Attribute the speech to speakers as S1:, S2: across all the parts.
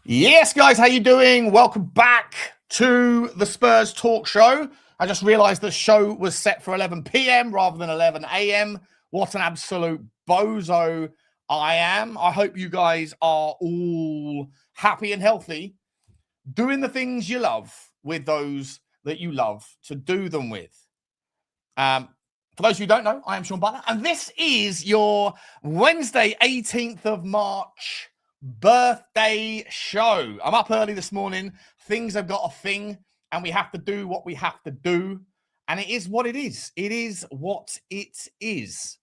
S1: Yes, guys, how you doing? Welcome back to the Spurs Talk Show. I just realized the show was set for 11 p.m. rather than 11 a.m. What an absolute bozo I am. I hope you guys are all happy and healthy, doing the things you love with those that you love to do them with. For those who don't know, I am Sean Butler, and this is your Wednesday, 18th of March birthday show. I'm up early this morning. Things have got a thing, and we have to do what we have to do. And it is what it is. It is what it is.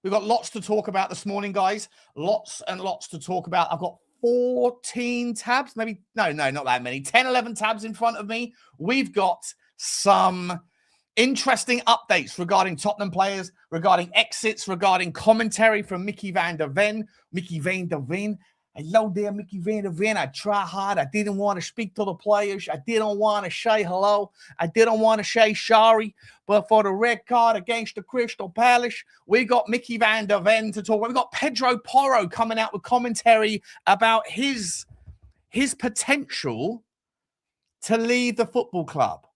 S1: We've got lots to talk about this morning, guys. Lots and lots to talk about. I've got 14 tabs, maybe, no, not that many. 10, 11 tabs in front of me. We've got some interesting updates regarding Tottenham players, regarding exits, regarding commentary from Micky van der Ven. Micky van der Ven. Hello there, Micky van der Ven. I try hard. I didn't want to speak to the players. I didn't want to say hello. I didn't want to say sorry. But for the red card against the Crystal Palace, we got Micky van der Ven to talk about. We got Pedro Porro coming out with commentary about his potential to leave the football club.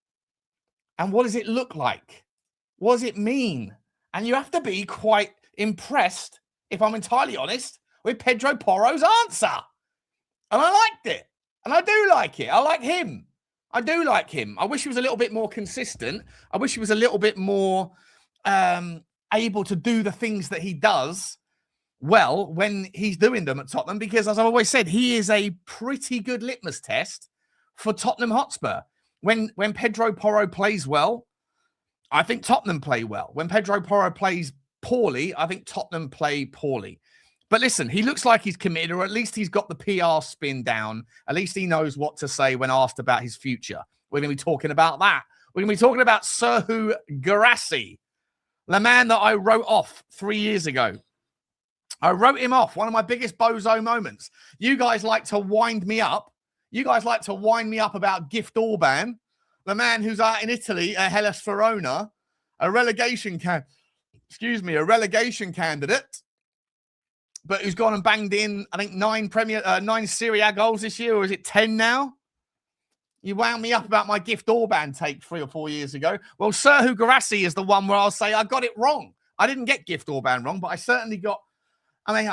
S1: And what does it look like? What does it mean? And you have to be quite impressed, if I'm entirely honest, with Pedro Porro's answer. And I liked it. And I do like it. I like him. I do like him. I wish he was a little bit more consistent. I wish he was a little bit more able to do the things that he does well when he's doing them at Tottenham, because, as I've always said, he is a pretty good litmus test for Tottenham Hotspur. When Pedro Porro plays well, I think Tottenham play well. When Pedro Porro plays poorly, I think Tottenham play poorly. But listen, he looks like he's committed, or at least he's got the PR spin down. At least he knows what to say when asked about his future. We're going to be talking about that. We're going to be talking about Serhou Guirassy, the man that I wrote off 3 years ago. I wrote him off, one of my biggest bozo moments. You guys like to wind me up. You guys like to wind me up about Gift Orban, the man who's out in Italy at Hellas Verona, a relegation candidate, but who's gone and banged in, I think, 9 Serie A goals this year, or is it 10 now? You wound me up about my Gift Orban take 3 or 4 years ago. Well, Serhou Guirassy is the one where I'll say I got it wrong. I didn't get Gift Orban wrong, but I certainly got,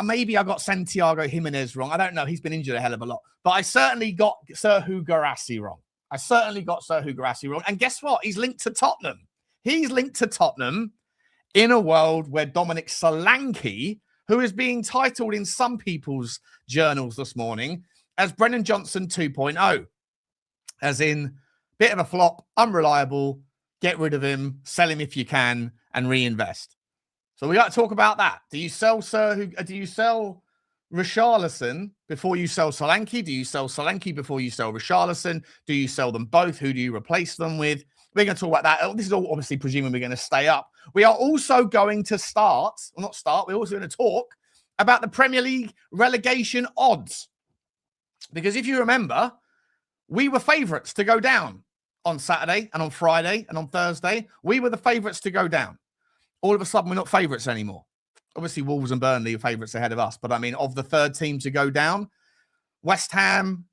S1: maybe I got Santiago Jimenez wrong. I don't know. He's been injured a hell of a lot. But I certainly got Serhou Guirassy wrong. And guess what? He's linked to Tottenham. He's linked to Tottenham in a world where Dominic Solanke, who is being titled in some people's journals this morning as Brennan Johnson 2.0, as in bit of a flop, unreliable, get rid of him, sell him if you can, and reinvest. So we got to talk about that. Do you sell Richalison before you sell Solanke? Do you sell Solanke before you sell Richalison? Do you sell them both? Who do you replace them with? We're going to talk about that. This is all obviously presuming we're going to stay up. We are also going to we're also going to talk about the Premier League relegation odds. Because if you remember, we were favourites to go down on Saturday and on Friday and on Thursday. We were the favourites to go down. All of a sudden, we're not favourites anymore. Obviously, Wolves and Burnley are favourites ahead of us. But of the third team to go down, West Ham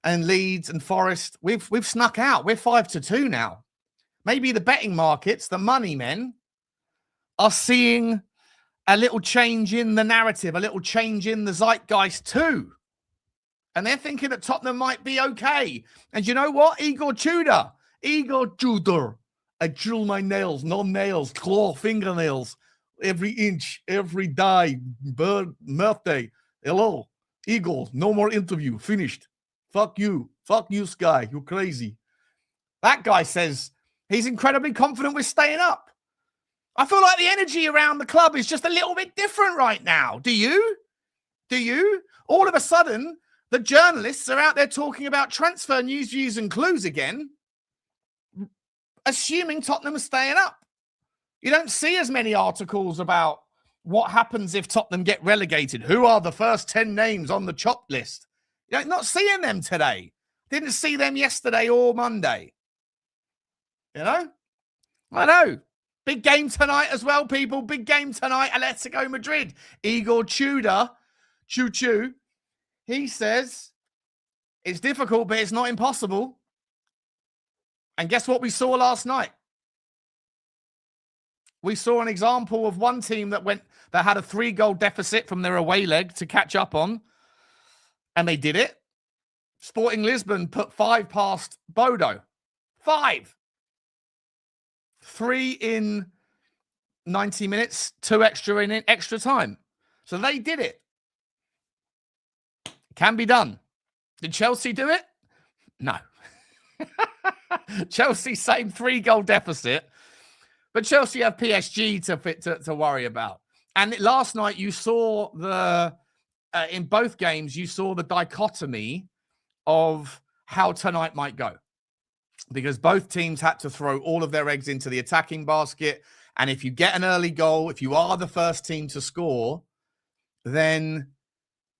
S1: and Leeds and Forest, we've snuck out. We're 5-2 now. Maybe the betting markets, the money men, are seeing a little change in the narrative, a little change in the zeitgeist too. And they're thinking that Tottenham might be okay. And you know what? Igor Tudor. I drill my nails, no nails, claw, fingernails, every inch, every day, birthday. Hello, Igor, no more interview, finished. Fuck you, Sky, you're crazy. That guy says he's incredibly confident we're staying up. I feel like the energy around the club is just a little bit different right now. Do you? All of a sudden, the journalists are out there talking about transfer news, views, and clues again, assuming Tottenham are staying up. You don't see as many articles about what happens if Tottenham get relegated. Who are the first 10 names on the chop list? You're not seeing them today. Didn't see them yesterday or Monday. I know. Big game tonight as well, people. Big game tonight, Atletico Madrid. Igor Tudor, he says It's difficult, but it's not impossible. And guess what we saw last night? We saw an example of one team that had a 3-goal deficit from their away leg to catch up on, and they did it. Sporting Lisbon put 5 past Bodo. 5. 3 in 90 minutes, 2 extra in extra time. So they did it. Can be done. Did Chelsea do it? No. Chelsea, same 3-goal deficit. But Chelsea have PSG to worry about. And last night you saw in both games, you saw the dichotomy of how tonight might go. Because both teams had to throw all of their eggs into the attacking basket. And if you get an early goal, if you are the first team to score, then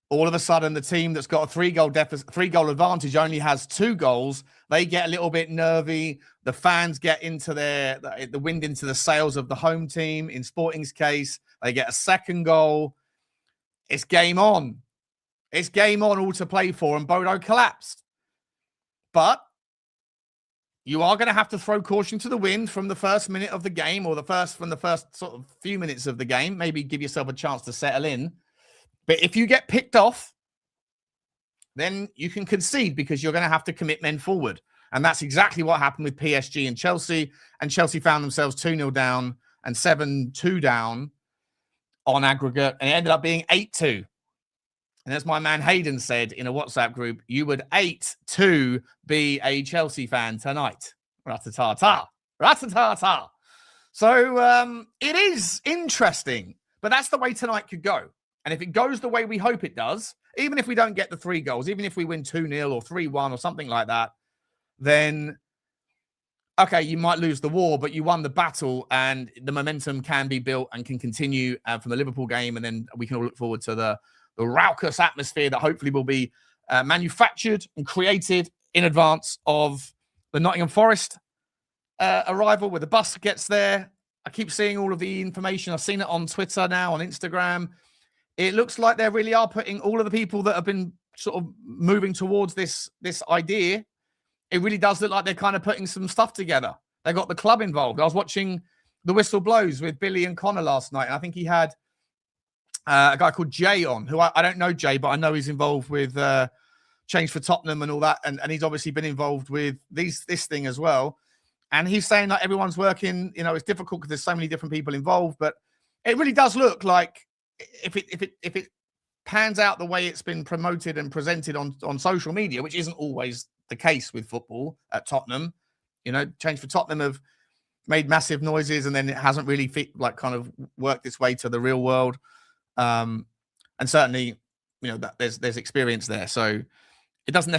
S1: all of a sudden the team that's got a 3-goal advantage only has 2 goals. They get a little bit nervy. The fans get into the wind into the sails of the home team. In Sporting's case, they get a second goal. It's game on. It's game on, all to play for, and Bodo collapsed. But you are going to have to throw caution to the wind from the first minute of the game, or from the first sort of few minutes of the game. Maybe give yourself a chance to settle in. But if you get picked off, then you can concede because you're going to have to commit men forward. And that's exactly what happened with PSG and Chelsea. And Chelsea found themselves 2-0 down and 7-2 down on aggregate. And it ended up being 8-2. And as my man Hayden said in a WhatsApp group, you would 8-2 be a Chelsea fan tonight. Rat-a-ta-ta. Rat-a-ta-ta. So it is interesting. But that's the way tonight could go. And if it goes the way we hope it does, even if we don't get the 3 goals, even if we win 2-0 or 3-1 or something like that, then, okay, you might lose the war, but you won the battle and the momentum can be built and can continue from the Liverpool game. And then we can all look forward to the raucous atmosphere that hopefully will be manufactured and created in advance of the Nottingham Forest arrival, where the bus gets there. I keep seeing all of the information. I've seen it on Twitter now, on Instagram. It looks like they really are putting all of the people that have been sort of moving towards this idea. It really does look like they're kind of putting some stuff together. They got the club involved. I was watching The Whistle Blows with Billy and Connor last night, and I think he had a guy called Jay on, who I don't know Jay, but I know he's involved with Change for Tottenham and all that, and he's obviously been involved with this thing as well. And he's saying that everyone's working, it's difficult because there's so many different people involved, but it really does look like if it pans out the way it's been promoted and presented on social media, which isn't always the case with football at Tottenham. Change for Tottenham have made massive noises and then it hasn't really kind of worked its way to the real world. And certainly, that there's experience there. So it doesn't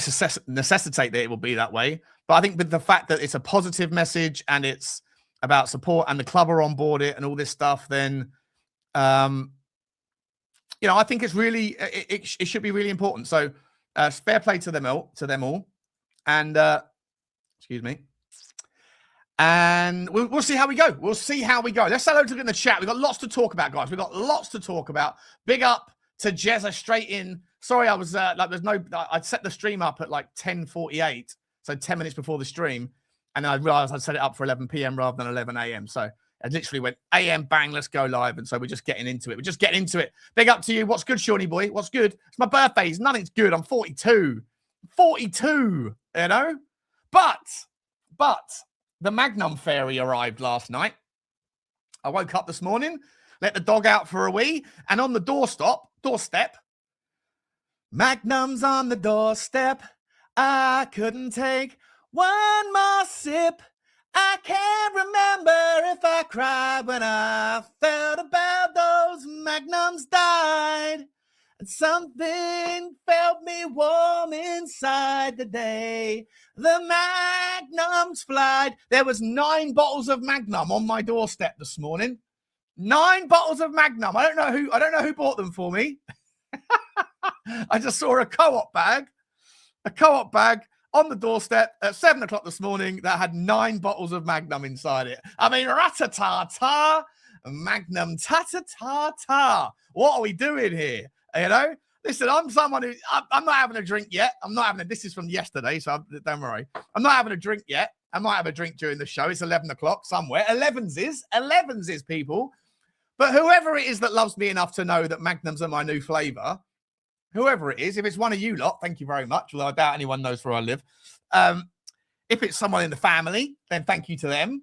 S1: necessitate that it will be that way. But I think with the fact that it's a positive message and it's about support and the club are on board it and all this stuff, then I think it's really, it should be really important. So fair play to them all. And, excuse me. And we'll see how we go. Let's say hello to in the chat. We've got lots to talk about, guys. We've got lots to talk about. Big up to Jezza straight in. Sorry, I was I'd set the stream up at 10:48. So 10 minutes before the stream. And then I realized I'd set it up for 11 p.m. rather than 11 a.m. So I literally went AM, bang, let's go live. And so we're just getting into it. Big up to you. What's good, Shawnee boy? What's good? It's my birthday. Nothing's good. I'm 42. 42, But the Magnum Fairy arrived last night. I woke up this morning, let the dog out for a wee, and on the doorstep, Magnum's on the doorstep. I couldn't take one more sip. I can't remember if I cried when I felt about those Magnums died. And something felt me warm inside the day the Magnums flied. There was 9 bottles of Magnum on my doorstep this morning. 9 bottles of Magnum. I don't know who bought them for me. I just saw a co-op bag on the doorstep at 7 o'clock this morning that had 9 bottles of Magnum inside it. I mean, rat-a-ta-ta, Magnum ta-ta-ta-ta. What are we doing here? Listen, I'm someone who, I'm not having a drink yet. This is from yesterday, so don't worry. I'm not having a drink yet. I might have a drink during the show. It's 11 o'clock somewhere. 11's is, people. But whoever it is that loves me enough to know that Magnums are my new flavour, whoever it is, if it's one of you lot, thank you very much, although I doubt anyone knows where I live. If it's someone in the family, then thank you to them.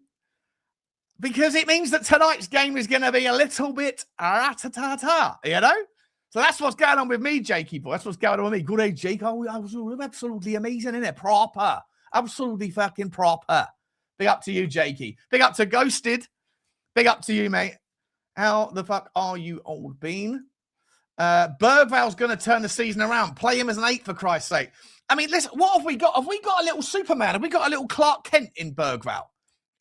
S1: Because it means that tonight's game is going to be a little bit rat-a-ta-ta, you know? So that's what's going on with me, Jakey boy. That's what's going on with me. Good day, Jake. Oh, absolutely amazing, isn't it? Proper. Absolutely fucking proper. Big up to you, Jakey. Big up to Ghosted. Big up to you, mate. How the fuck are you, old bean? Berghvall's going to turn the season around. Play him as an 8, for Christ's sake. I mean, listen, what have we got? Have we got a little Superman? Have we got a little Clark Kent in Berghvall?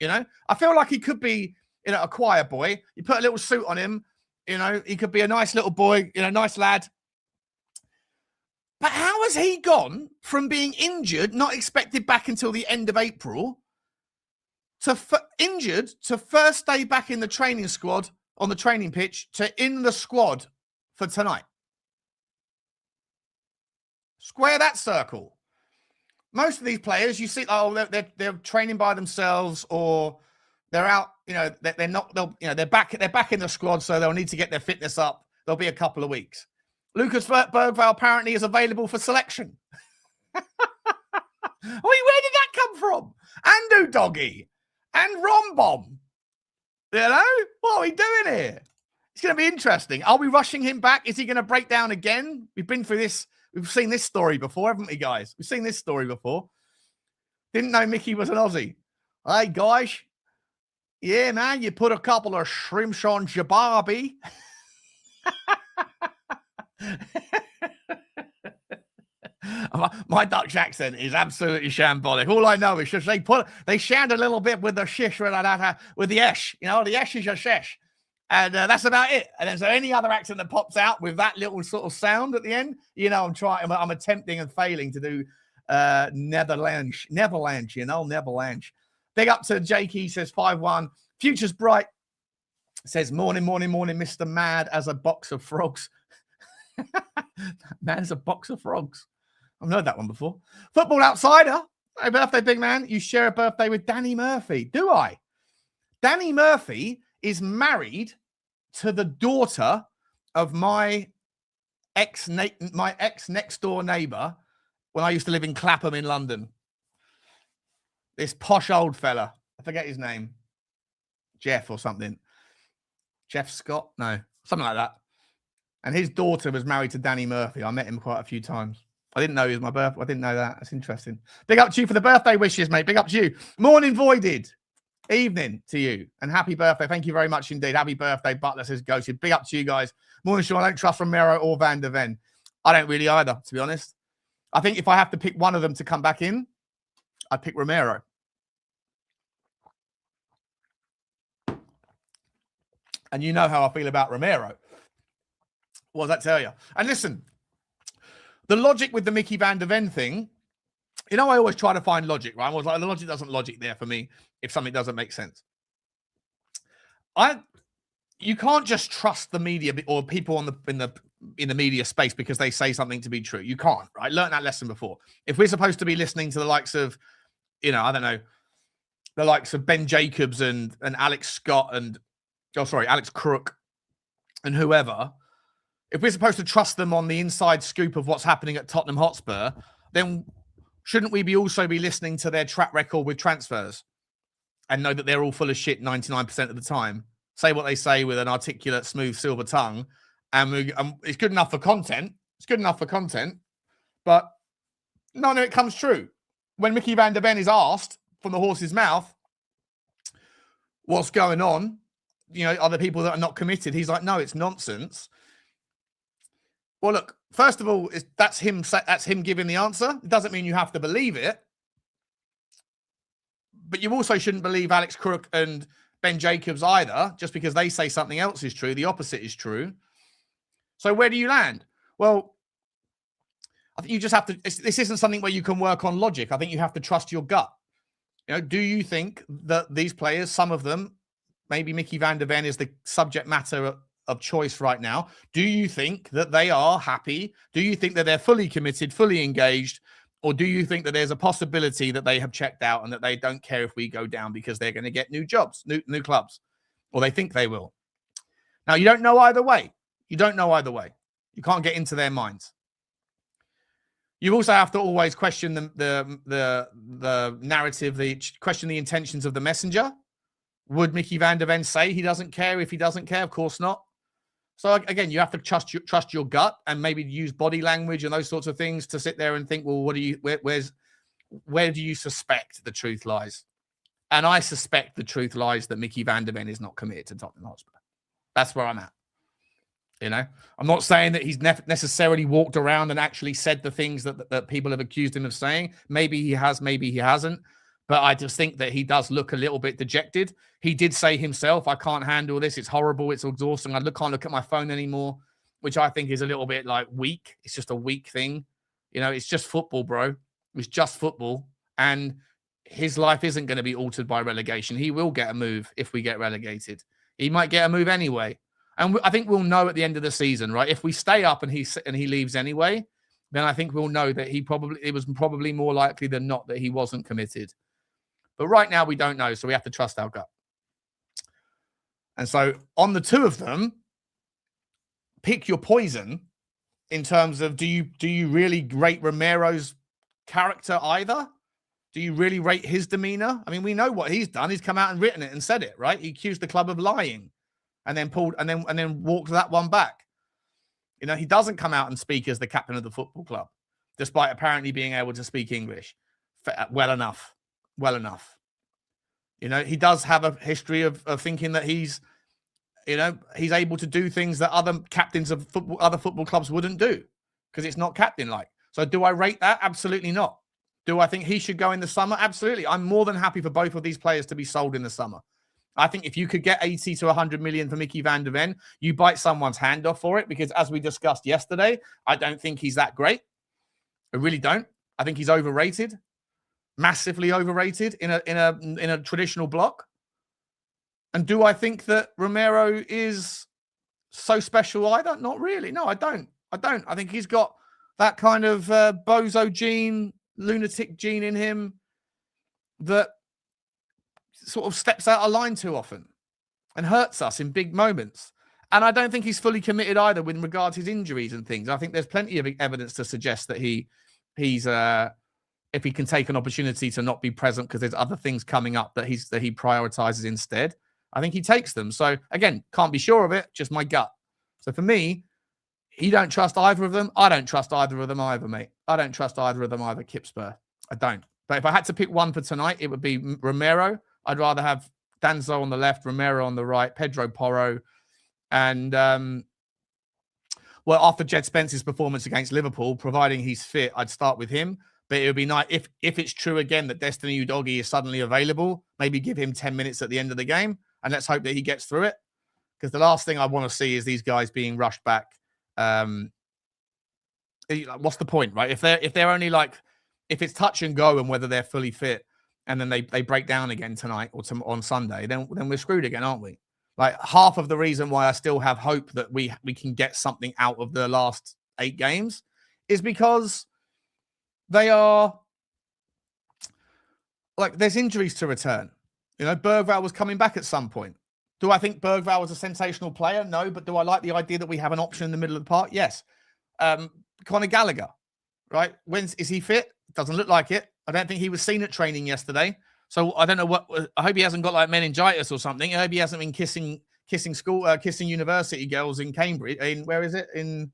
S1: You know, I feel like he could be, you know, a choir boy. You put a little suit on him, you know, he could be a nice little boy, you know, nice lad. But how has he gone from being injured, not expected back until the end of April, to injured to first day back in the training squad, on the training pitch, to in the squad for tonight? Square that circle. Most of these players, you see, oh, they're training by themselves, or they're out. You know, they're not. They're back in the squad, so they'll need to get their fitness up. There'll be a couple of weeks. Lucas Berghvall apparently is available for selection. I mean, where did that come from? And Udogie and Rombom. You know, what are we doing here? It's going to be interesting. Are we rushing him back? Is he going to break down again? We've been through this. We've seen this story before, haven't we, guys? We've seen this story before. Didn't know Micky was an Aussie. Hey, guys. Yeah, man, you put a couple of shrimps on Jababi. My Dutch accent is absolutely shambolic. All I know is just they sound a little bit with the shish, with the esh. You know, the esh is a shesh. And that's about it. And then so any other accent that pops out with that little sort of sound at the end, you know, I'm attempting and failing to do Netherlands, you know, Netherlands. Big up to Jake. He says 5-1. Future's bright. Says morning, Mr. Mad as a box of frogs. Mad as a box of frogs. I've heard that one before. Football Outsider. Hey, birthday, big man. You share a birthday with Danny Murphy. Do I? Danny Murphy is married to the daughter of my ex next door neighbor when I used to live in Clapham in London. This posh old fella. I forget his name. Jeff or something. Jeff Scott? No, something like that. And his daughter was married to Danny Murphy. I met him quite a few times. I didn't know he was my birthday. I didn't know that. That's interesting. Big up to you for the birthday wishes, mate. Big up to you. Morning voided. Evening to you. And happy birthday. Thank you very much indeed. Happy birthday, Butler, says Ghosted. Big up to you guys. Morning, Sean. I don't trust Romero or Van der Ven. I don't really either, to be honest. I think if I have to pick one of them to come back in, I'd pick Romero. And you know how I feel about Romero. What does that tell you? And listen, the logic with the Micky Van der Ven thing, you know, I always try to find logic, right? I was like, the logic doesn't logic there for me if something doesn't make sense. You can't just trust the media or people in the media space because they say something to be true. You can't, right? Learned that lesson before. If we're supposed to be listening to the likes of, you know, I don't know, the likes of Ben Jacobs and Alex Scott and, Alex Crook and whoever, if we're supposed to trust them on the inside scoop of what's happening at Tottenham Hotspur, then shouldn't we also be listening to their track record with transfers and know that they're all full of shit 99% of the time? Say what they say with an articulate, smooth, silver tongue, and it's good enough for content. It's good enough for content, but none of it comes true. When Micky Van der Ven is asked from the horse's mouth, what's going on? You know, are there people that are not committed? He's like, no, it's nonsense. Well, look, first of all, that's him giving the answer. It doesn't mean you have to believe it. But you also shouldn't believe Alex Crook and Ben Jacobs either, just because they say something else is true. The opposite is true. So where do you land? Well, I think you just have to, this isn't something where you can work on logic. I think you have to trust your gut. You know, do you think that these players, some of them, maybe Micky Van der Ven is the subject matter of choice right now. Do you think that they are happy? Do you think that they're fully committed, fully engaged? Or do you think that there's a possibility that they have checked out and that they don't care if we go down because they're going to get new jobs, new clubs, or they think they will? Now, you don't know either way. You don't know either way. You can't get into their minds. You also have to always question the narrative, question the intentions of the messenger. Would Micky van de Ven say he doesn't care if he doesn't care? Of course not. So again, you have to trust your gut and maybe use body language and those sorts of things to sit there and think, well, what do you where do you suspect the truth lies? And I suspect the truth lies that Micky van de Ven is not committed to Tottenham Hotspur. That's where I'm at. You know, I'm not saying that he's necessarily walked around and actually said the things that people have accused him of saying. Maybe he has, maybe he hasn't. But I just think that he does look a little bit dejected. He did say himself, I can't handle this. It's horrible. It's exhausting. I can't look at my phone anymore, which I think is a little bit like weak. It's just a weak thing. You know, it's just football, bro. It's just football. And his life isn't going to be altered by relegation. He will get a move if we get relegated. He might get a move anyway. And I think we'll know at the end of the season, right? If we stay up and he leaves anyway, then I think we'll know that it was probably more likely than not that he wasn't committed. But right now we don't know, so we have to trust our gut. And so on the two of them, pick your poison in terms of do you really rate Romero's character either? Do you really rate his demeanor? I mean, we know what he's done. He's come out and written it and said it, right? He accused the club of lying. And then walked that one back. You know, he doesn't come out and speak as the captain of the football club, despite apparently being able to speak English well enough. You know, he does have a history of thinking that he's able to do things that other captains of other football clubs wouldn't do because it's not captain-like. So do I rate that? Absolutely not. Do I think he should go in the summer? Absolutely. I'm more than happy for both of these players to be sold in the summer. I think if you could get 80 to 100 million for Micky van de Ven, you bite someone's hand off for it because as we discussed yesterday, I don't think he's that great. I really don't. I think he's overrated, massively overrated in a traditional block. And do I think that Romero is so special either? Not really. No, I don't. I think he's got that kind of bozo gene, lunatic gene in him that sort of steps out of line too often and hurts us in big moments. And I don't think he's fully committed either with regard to his injuries and things. I think there's plenty of evidence to suggest that he's if he can take an opportunity to not be present because there's other things coming up that he prioritizes instead, I think he takes them. So again, can't be sure of it, just my gut. So for me, you don't trust either of them. I don't trust either of them either, mate. I don't trust either of them either, Kipspur. I don't. But if I had to pick one for tonight, it would be Romero. I'd rather have Danzo on the left, Romero on the right, Pedro Porro. And, after Jed Spence's performance against Liverpool, providing he's fit, I'd start with him. But it would be nice if it's true again that Destiny Udogie is suddenly available, maybe give him 10 minutes at the end of the game. And let's hope that he gets through it. Because the last thing I want to see is these guys being rushed back. What's the point, right? If they're only if it's touch and go and whether they're fully fit, and then they break down again tonight or on Sunday, then we're screwed again, aren't we? Like half of the reason why I still have hope that we can get something out of the last 8 games is because they are there's injuries to return. You know, Berghvall was coming back at some point. Do I think Berghvall was a sensational player? No, but do I like the idea that we have an option in the middle of the park? Yes. Conor Gallagher, right? Is he fit? Doesn't look like it. I don't think he was seen at training yesterday. So I don't know I hope he hasn't got meningitis or something. I hope he hasn't been kissing university girls in Cambridge. Where is it? In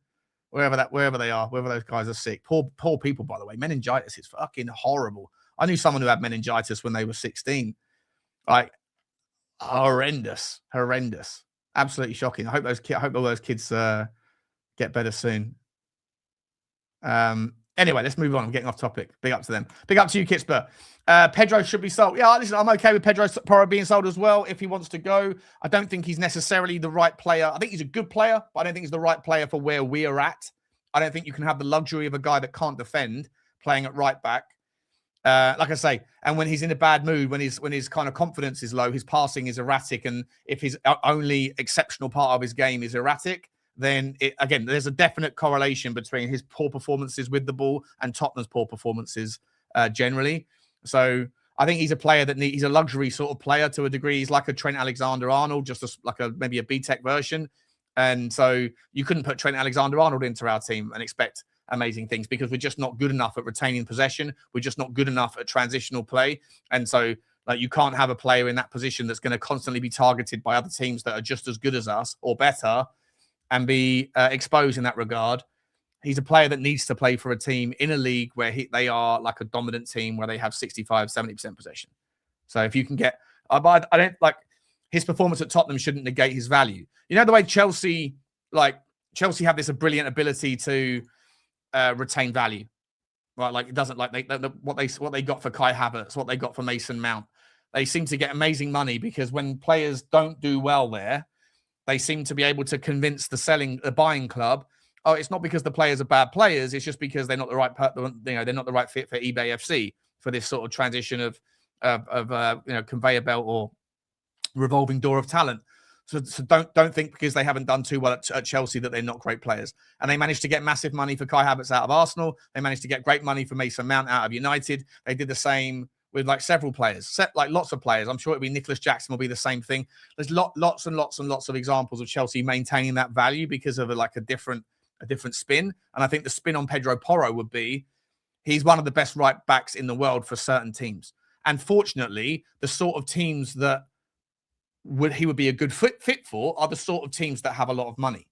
S1: wherever they are, wherever those guys are sick. Poor people, by the way. Meningitis is fucking horrible. I knew someone who had meningitis when they were 16. Horrendous. Absolutely shocking. I hope all those kids get better soon. Anyway, let's move on. I'm getting off topic. Big up to them. Big up to you, Kitspur. Pedro should be sold. Yeah, listen, I'm okay with Pedro Porro being sold as well if he wants to go. I don't think he's necessarily the right player. I think he's a good player, but I don't think he's the right player for where we are at. I don't think you can have the luxury of a guy that can't defend playing at right back. Like I say, and when he's in a bad mood, when his kind of confidence is low, his passing is erratic, and if his only exceptional part of his game is erratic, then again, there's a definite correlation between his poor performances with the ball and Tottenham's poor performances generally. So I think he's a player that he's a luxury sort of player to a degree. He's like a Trent Alexander-Arnold, just like maybe a B-Tech version. And so you couldn't put Trent Alexander-Arnold into our team and expect amazing things because we're just not good enough at retaining possession. We're just not good enough at transitional play. And so like you can't have a player in that position that's going to constantly be targeted by other teams that are just as good as us or better and be exposed in that regard. He's a player that needs to play for a team in a league where they are like a dominant team where they have 65, 70% possession. So if you can get, I don't like his performance at Tottenham shouldn't negate his value. You know, the way Chelsea have this brilliant ability to retain value, right? Like it doesn't like what they got for Kai Havertz, what they got for Mason Mount. They seem to get amazing money because when players don't do well there, they seem to be able to convince the buying club, oh, it's not because the players are bad players, it's just because they're not the right they're not the right fit for eBay FC for this sort of transition of conveyor belt or revolving door of talent. So don't think because they haven't done too well at Chelsea that they're not great players. And they managed to get massive money for Kai Havertz out of Arsenal. They managed to get great money for Mason Mount out of United. They did the same with like several players, like lots of players. I'm sure it'll be Nicholas Jackson will be the same thing. There's lots and lots of examples of Chelsea maintaining that value because of a different spin. And I think the spin on Pedro Porro would be he's one of the best right backs in the world for certain teams. And fortunately, the sort of teams that he would be a good fit for are the sort of teams that have a lot of money,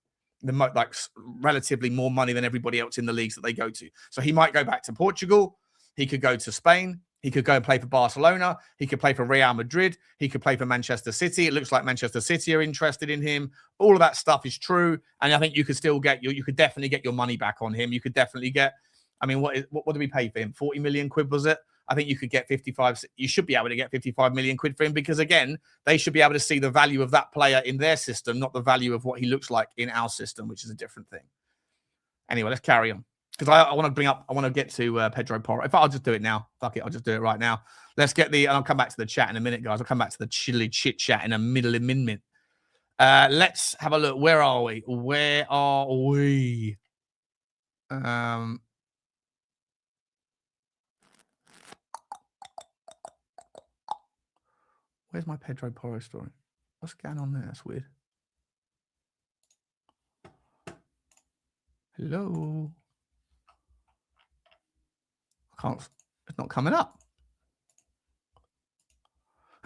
S1: relatively more money than everybody else in the leagues that they go to. So he might go back to Portugal. He could go to Spain. He could go and play for Barcelona. He could play for Real Madrid. He could play for Manchester City. It looks like Manchester City are interested in him. All of that stuff is true. And I think you could still you could definitely get your money back on him. You could definitely get, I mean, what did we pay for him? 40 million quid, was it? I think you could get 55. You should be able to get 55 million quid for him because, again, they should be able to see the value of that player in their system, not the value of what he looks like in our system, which is a different thing. Anyway, let's carry on because I want to get to Pedro Porro. If I'll just do it now. Fuck it. I'll just do it right now. Let's get and I'll come back to the chat in a minute, guys. I'll come back to the chilly chit chat in a minute. Let's have a look. Where are we? Where's my Pedro Porro story? What's going on there? That's weird. Hello. It's not coming up.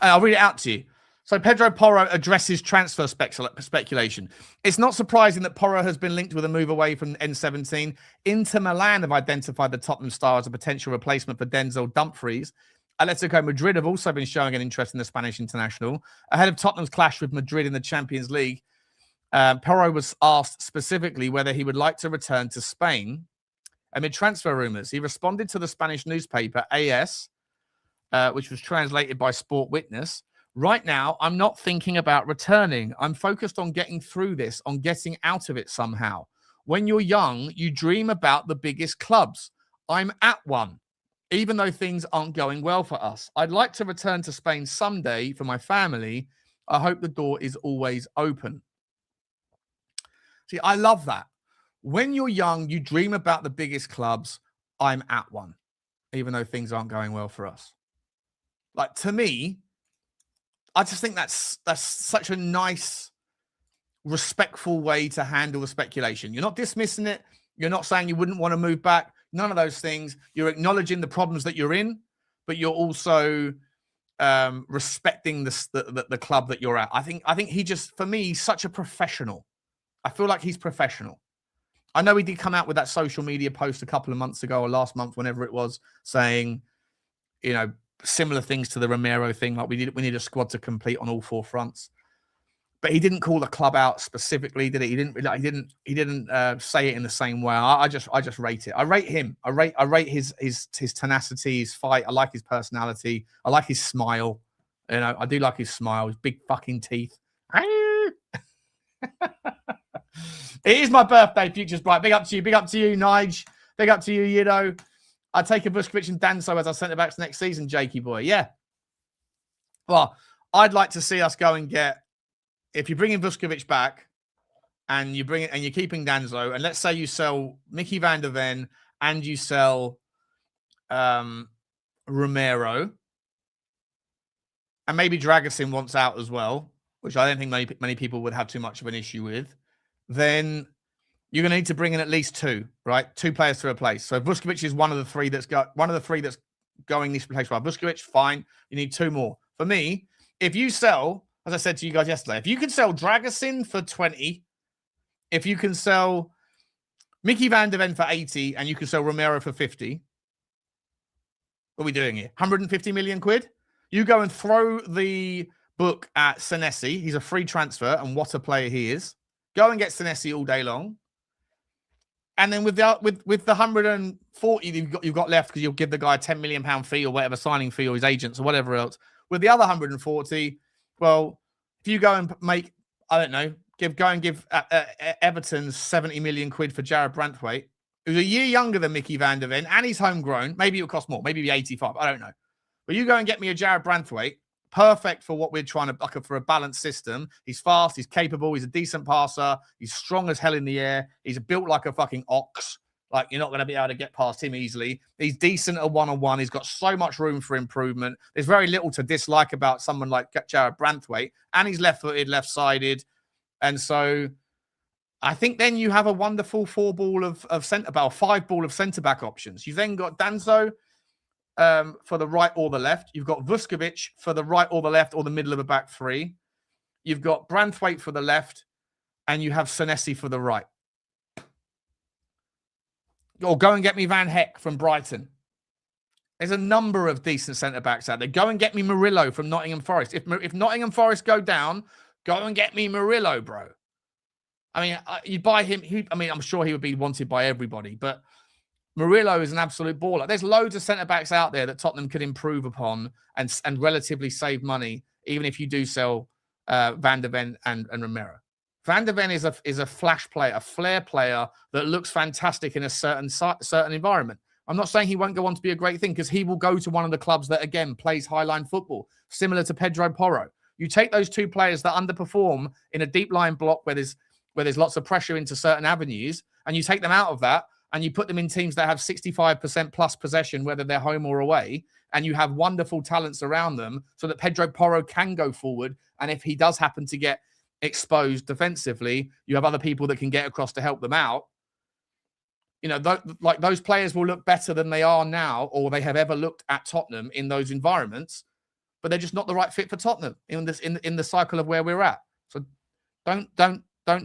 S1: I'll read it out to you. So Pedro Porro addresses transfer speculation. It's not surprising that Porro has been linked with a move away from N17. Inter Milan have identified the Tottenham star as a potential replacement for Denzel Dumfries. Atletico Madrid have also been showing an interest in the Spanish international. Ahead of Tottenham's clash with Madrid in the Champions League, Porro was asked specifically whether he would like to return to Spain amid transfer rumours. He responded to the Spanish newspaper AS, which was translated by Sport Witness. Right now, I'm not thinking about returning. I'm focused on getting through this, on getting out of it somehow. When you're young, you dream about the biggest clubs. I'm at one, even though things aren't going well for us. I'd like to return to Spain someday for my family. I hope the door is always open. See, I love that. When you're young, you dream about the biggest clubs. I'm at one, even though things aren't going well for us. Like, to me, I just think that's such a nice, respectful way to handle the speculation. You're not dismissing it. You're not saying you wouldn't want to move back. None of those things. You're acknowledging the problems that you're in, but you're also respecting the club that you're at. I think he just, for me, he's such a professional. I feel like he's professional. I know he did come out with that social media post a couple of months ago or last month, whenever it was, saying, you know, similar things to the Romero thing, like we need a squad to complete on all four fronts. But he didn't call the club out specifically, did he? He didn't say it in the same way. I just rate it. I rate him. I rate his tenacity, his fight. I like his personality. I like his smile. You know, I do like his smile. His big fucking teeth. It is my birthday, Future's Bright. Big up to you, Nige. Big up to you, Yido. I'd take a Vuskovic and Danso as our centre-backs next season, Jakey boy. Yeah. Well, I'd like to see us go and get, if you're bringing Vuskovic back and you bring it and you're keeping Danso, and let's say you sell Micky van der Ven and you sell Romero, and maybe Dragusin wants out as well, which I don't think many people would have too much of an issue with, then you're going to need to bring in at least two, right? Two players to replace. So Vuskovic is one of the three that's going this replacement. Vuskovic, fine. You need two more. For me, if you sell, as I said to you guys yesterday, if you can sell Dragusin for 20, if you can sell Micky van der Ven for 80, and you can sell Romero for 50, what are we doing here? 150 million quid? You go and throw the book at Senesi. He's a free transfer, and what a player he is. Go and get Senesi all day long. And then with the 140 you've got left, because you'll give the guy a £10 million fee or whatever, signing fee, or his agents or whatever else. With the other 140, well, if you go and make, I don't know, go and give Everton 70 million quid for Jared Branthwaite, who's a year younger than Micky van der Ven, and he's homegrown. Maybe it'll cost more. Maybe it'll be 85. I don't know. But you go and get me a Jared Branthwaite, perfect for what we're trying to, like, for a balanced system. He's fast, he's capable, he's a decent passer, he's strong as hell in the air, he's built like a fucking ox. Like, you're not going to be able to get past him easily. He's decent at one-on-one. He's got so much room for improvement. There's very little to dislike about someone like Jared Branthwaite, and he's left-footed, left-sided. And so I think then you have a wonderful five ball of centre-back options. You've then got Danso for the right or the left. You've got Vuskovic for the right or the left, or the middle of a back three. You've got Branthwaite for the left, and you have Senesi for the right. Or go and get me Van Heck from Brighton. There's a number of decent centre-backs out there. Go and get me Murillo from Nottingham Forest. If Nottingham Forest go down, go and get me Murillo, bro. I mean, you buy him. I'm sure he would be wanted by everybody, but Murillo is an absolute baller. There's loads of centre-backs out there that Tottenham could improve upon and relatively save money, even if you do sell Van der Ven and Romero. Van der Ven is a flash player, a flair player that looks fantastic in a certain environment. I'm not saying he won't go on to be a great thing, because he will go to one of the clubs that, again, plays highline football, similar to Pedro Porro. You take those two players that underperform in a deep line block where there's lots of pressure into certain avenues, and you take them out of that, and you put them in teams that have 65% plus possession, whether they're home or away, and you have wonderful talents around them so that Pedro Porro can go forward. And if he does happen to get exposed defensively, you have other people that can get across to help them out. You know, those players will look better than they are now, or they have ever looked at Tottenham in those environments, but they're just not the right fit for Tottenham in the cycle of where we're at. So don't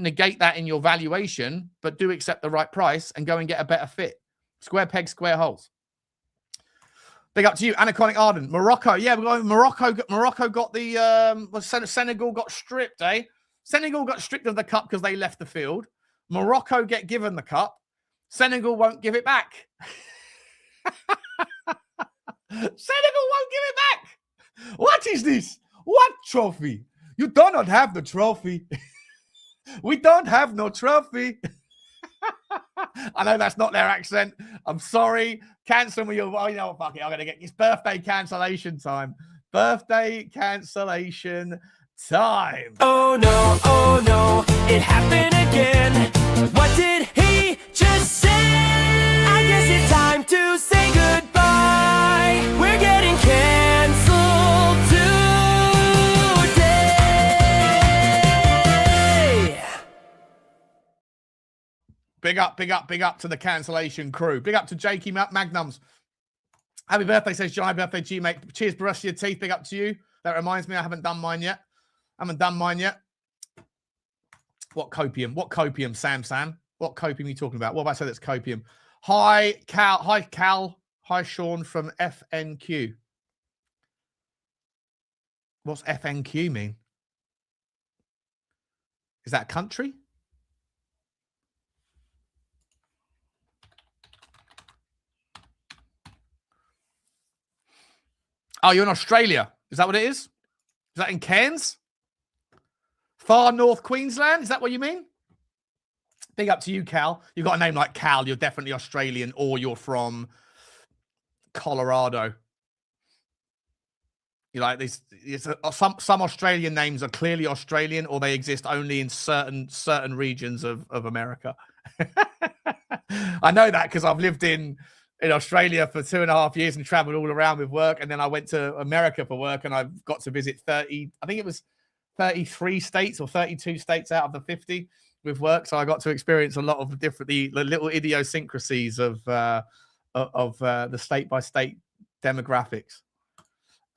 S1: negate that in your valuation, but do accept the right price and go and get a better fit. Square pegs, square holes. Big up to you, Anaconic Arden. Morocco, yeah, Morocco got the Senegal got stripped, eh? Senegal got stripped of the cup because they left the field. Morocco get given the cup. Senegal won't give it back. Senegal won't give it back. What is this? What trophy? You do not have the trophy. We don't have no trophy. I know that's not their accent. I'm sorry. Cancel me. Oh, you know what? Fuck it. I'm going to get this birthday cancellation time. Birthday cancellation time.
S2: Oh no, it happened again. What did he just say? I guess it's time to say goodbye. We're getting canceled today.
S1: Big up to the cancellation crew. Big up to Jakey Magnums. Happy birthday, says John. Happy birthday, G, mate. Cheers, brush your teeth. Big up to you. That reminds me, I haven't done mine yet. What copium, Sam? What copium are you talking about? What have I said that's copium? Hi, Cal. Hi, Sean from FNQ. What's FNQ mean? Is that a country? Oh, you're in Australia. Is that what it is? Is that in Cairns? Far North Queensland? Is that what you mean? Big up to you, Cal. You've got a name like Cal. You're definitely Australian, or you're from Colorado. You like this? Some Australian names are clearly Australian, or they exist only in certain regions of America. I know that because I've lived in Australia for 2.5 years and traveled all around with work, and then I went to America for work, and I've got to visit 30. I think it was 33 states or 32 states out of the 50 with work. So I got to experience a lot of the little idiosyncrasies of the state by state demographics.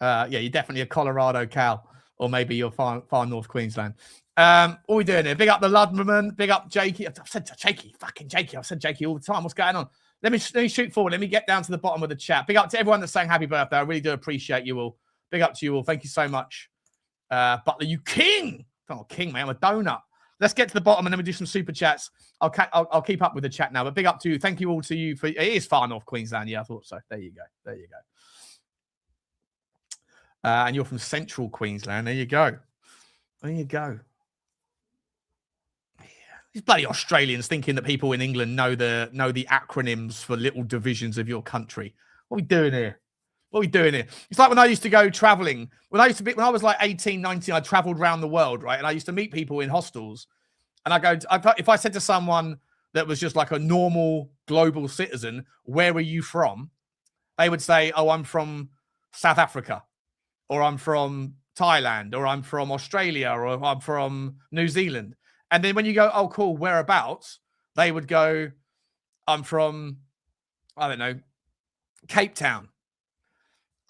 S1: Yeah, you're definitely a Colorado Cal, or maybe you're far North Queensland. What are we doing here? Big up the Ludman, big up Jakey. I've said Jakey, fucking Jakey. I've said Jakey all the time. What's going on? Let me shoot forward. Let me get down to the bottom of the chat. Big up to everyone that's saying happy birthday. I really do appreciate you all. Big up to you all. Thank you so much. Butler, you king. I'm not a king, man. I'm a donut. Let's get to the bottom and then we do some super chats. I'll keep up with the chat now. But big up to you. Thank you all to you for. It is far North Queensland. Yeah, I thought so. There you go. There you go. And you're from Central Queensland. There you go. There you go. These bloody Australians thinking that people in England know the acronyms for little divisions of your country. What are we doing here? What are we doing here? It's like when I used to go traveling. When I was like 18, 19, I traveled around the world, right? And I used to meet people in hostels. And if I said to someone that was just like a normal global citizen, where are you from? They would say, oh, I'm from South Africa, or I'm from Thailand, or I'm from Australia, or I'm from New Zealand. And then when you go, oh, cool, whereabouts? They would go, I'm from, I don't know, Cape Town.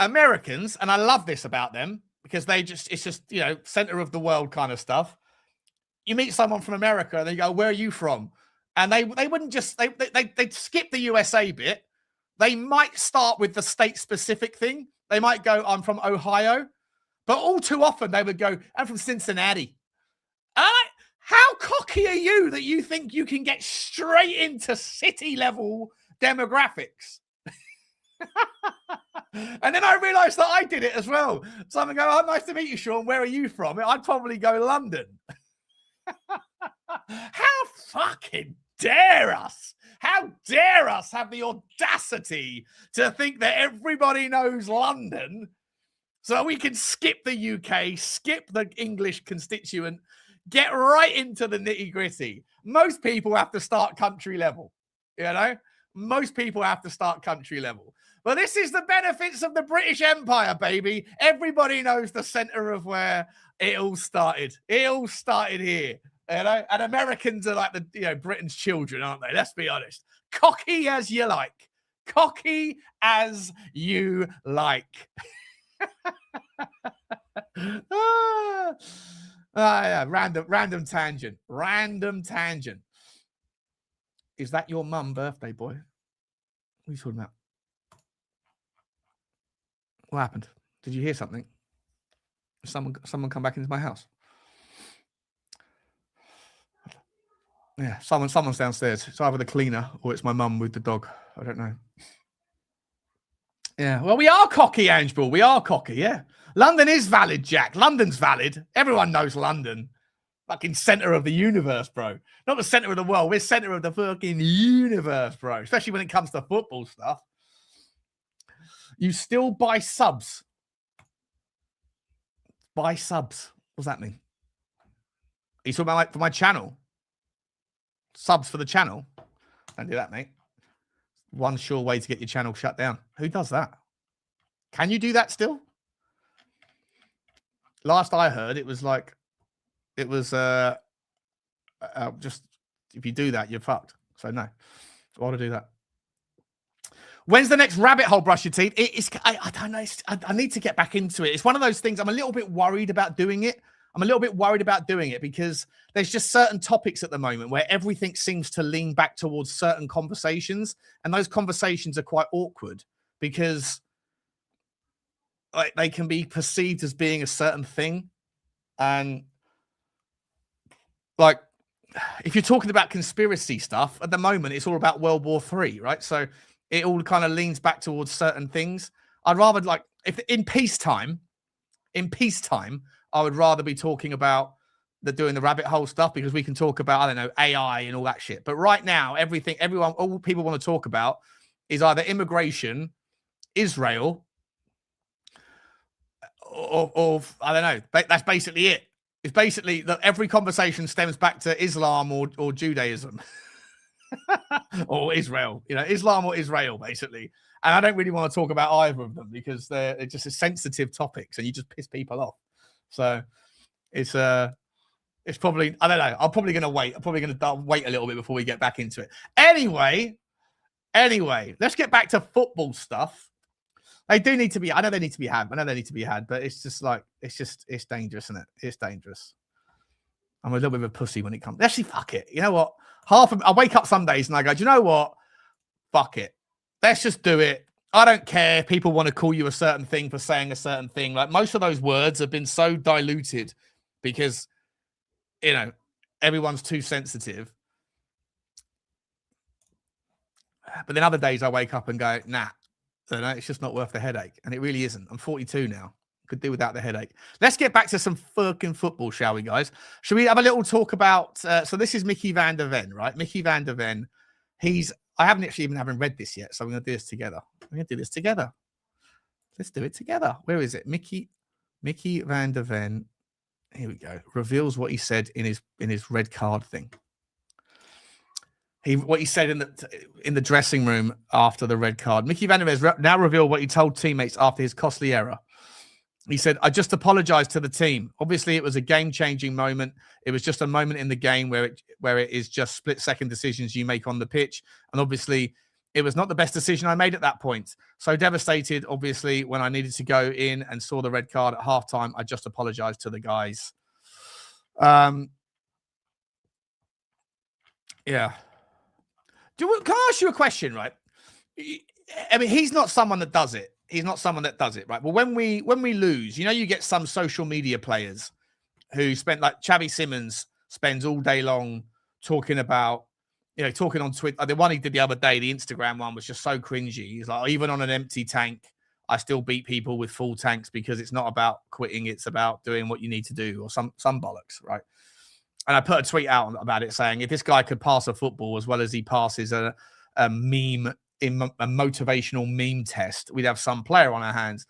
S1: Americans, and I love this about them, because it's just, center of the world kind of stuff. You meet someone from America and they go, where are you from? And they wouldn't just, they'd skip the USA bit. They might start with the state specific thing. They might go, I'm from Ohio. But all too often they would go, I'm from Cincinnati. How cocky are you that you think you can get straight into city level demographics? And then I realized that I did it as well. So I'm going to go, oh, nice to meet you, Sean. Where are you from? I'd probably go London. How fucking dare us? How dare us have the audacity to think that everybody knows London so we can skip the UK, skip the English constituent, get right into the nitty gritty. Most people have to start country level, Most people have to start country level. But this is the benefits of the British Empire, baby. Everybody knows the center of where it all started. It all started here, And Americans are like Britain's children, aren't they? Let's be honest. Cocky as you like. Cocky as you like. Yeah, random tangent. Random tangent. Is that your mum birthday, boy? What are you talking about? What happened? Did you hear something? Someone come back into my house? Yeah, someone's downstairs. It's either the cleaner or it's my mum with the dog. I don't know. Yeah, well, we are cocky, Angeball. We are cocky, yeah. London is valid, Jack. London's valid. Everyone knows London. Fucking center of the universe, bro. Not the center of the world. We're center of the fucking universe, bro. Especially when it comes to football stuff. You still buy subs. Buy subs. What does that mean? Are you talking about like for my channel? Subs for the channel? Don't do that, mate. One sure way to get your channel shut down. Who does that? Can you do that still? Last I heard, it was just if you do that, you're fucked. So no, I want to do that. When's the next rabbit hole? Brush your teeth. I don't know. I need to get back into it. It's one of those things. I'm a little bit worried about doing it. Because there's just certain topics at the moment where everything seems to lean back towards certain conversations. And those conversations are quite awkward because they can be perceived as being a certain thing. And like, if you're talking about conspiracy stuff at the moment, it's all about World War III, right? So it all kind of leans back towards certain things. I'd rather if in peacetime, I would rather be talking about doing the rabbit hole stuff because we can talk about, I don't know, AI and all that shit. But right now, all people want to talk about is either immigration Israel, or I don't know. That's basically it. It's basically that every conversation stems back to Islam or Judaism or Israel, Islam or Israel, basically. And I don't really want to talk about either of them because they're just sensitive topics and you just piss people off. So it's probably, I don't know. I'm probably going to wait. I'm probably going to wait a little bit before we get back into it. Anyway, let's get back to football stuff. They do need to be, I know they need to be had, but it's just like, it's dangerous, isn't it? It's dangerous. I'm a little bit of a pussy when it comes. Actually, fuck it. You know what? I wake up some days and I go, do you know what? Fuck it. Let's just do it. I don't care. People want to call you a certain thing for saying a certain thing. Like most of those words have been so diluted because, everyone's too sensitive. But then other days I wake up and go, nah, it's just not worth the headache. And it really isn't. I'm 42 now. Could do without the headache. Let's get back to some fucking football, shall we, guys? Should we have a little talk about... so this is Micky van der Ven, right? Micky van der Ven. I haven't actually even read this yet, so I'm going to do this together. Let's do it together. Where is it? Micky van der Ven. Here we go. Reveals what he said in his red card thing. What he said in the dressing room after the red card. Micky van der Ven has now revealed what he told teammates after his costly error. He said, I just apologize to the team. Obviously, it was a game-changing moment. It was just a moment in the game where it is just split-second decisions you make on the pitch. And obviously, it was not the best decision I made at that point. So devastated, obviously, when I needed to go in and saw the red card at halftime. I just apologized to the guys. Yeah. Can I ask you a question, right? I mean, he's not someone that does it. Right? Well, when we lose, you get some social media players who spend, like Xavi Simons spends all day long talking about, talking on Twitter. The one he did the other day, the Instagram one, was just so cringy. He's like, even on an empty tank, I still beat people with full tanks because it's not about quitting. It's about doing what you need to do, or some bollocks, right? And I put a tweet out about it saying, if this guy could pass a football as well as he passes a meme, in a motivational meme test, we'd have some player on our hands.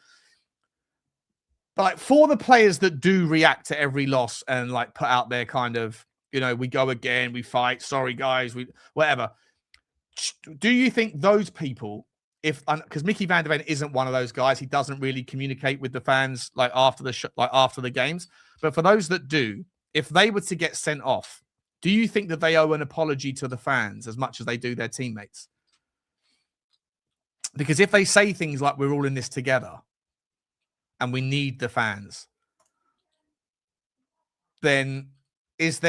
S1: But like, for the players that do react to every loss and like put out their kind of, we go again, we fight, sorry guys, whatever. Do you think those people, because Micky van der Ven isn't one of those guys, he doesn't really communicate with the fans like after the games. But for those that do, if they were to get sent off, do you think that they owe an apology to the fans as much as they do their teammates? Because if they say things like, we're all in this together and we need the fans, then if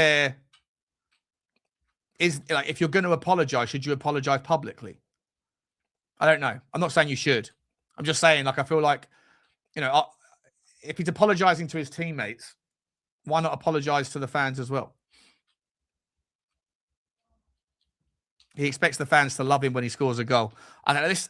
S1: you're going to apologize, should you apologize publicly? I don't know. I'm not saying you should. I'm just saying, I feel like, if he's apologizing to his teammates, why not apologize to the fans as well? He expects the fans to love him when he scores a goal. I don't know. This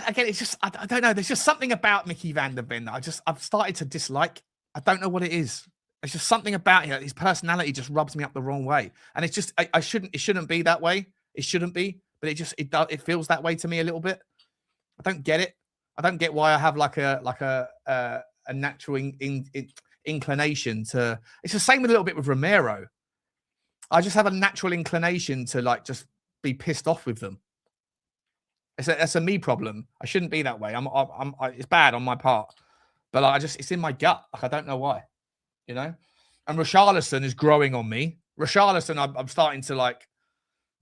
S1: again, it's just I don't know. There's just something about Micky van der Ven that I've started to dislike. I don't know what it is. It's just something about him. His personality just rubs me up the wrong way, and it's just it shouldn't be that way. It shouldn't be, but it feels that way to me a little bit. I don't get it. I don't get why I have like a natural inclination to. It's the same a little bit with Romero. I just have a natural inclination to just be pissed off with them. It's a me problem. I shouldn't be that way. It's bad on my part, but it's in my gut. I don't know why, And Richalison is growing on me. Richalison, I'm starting to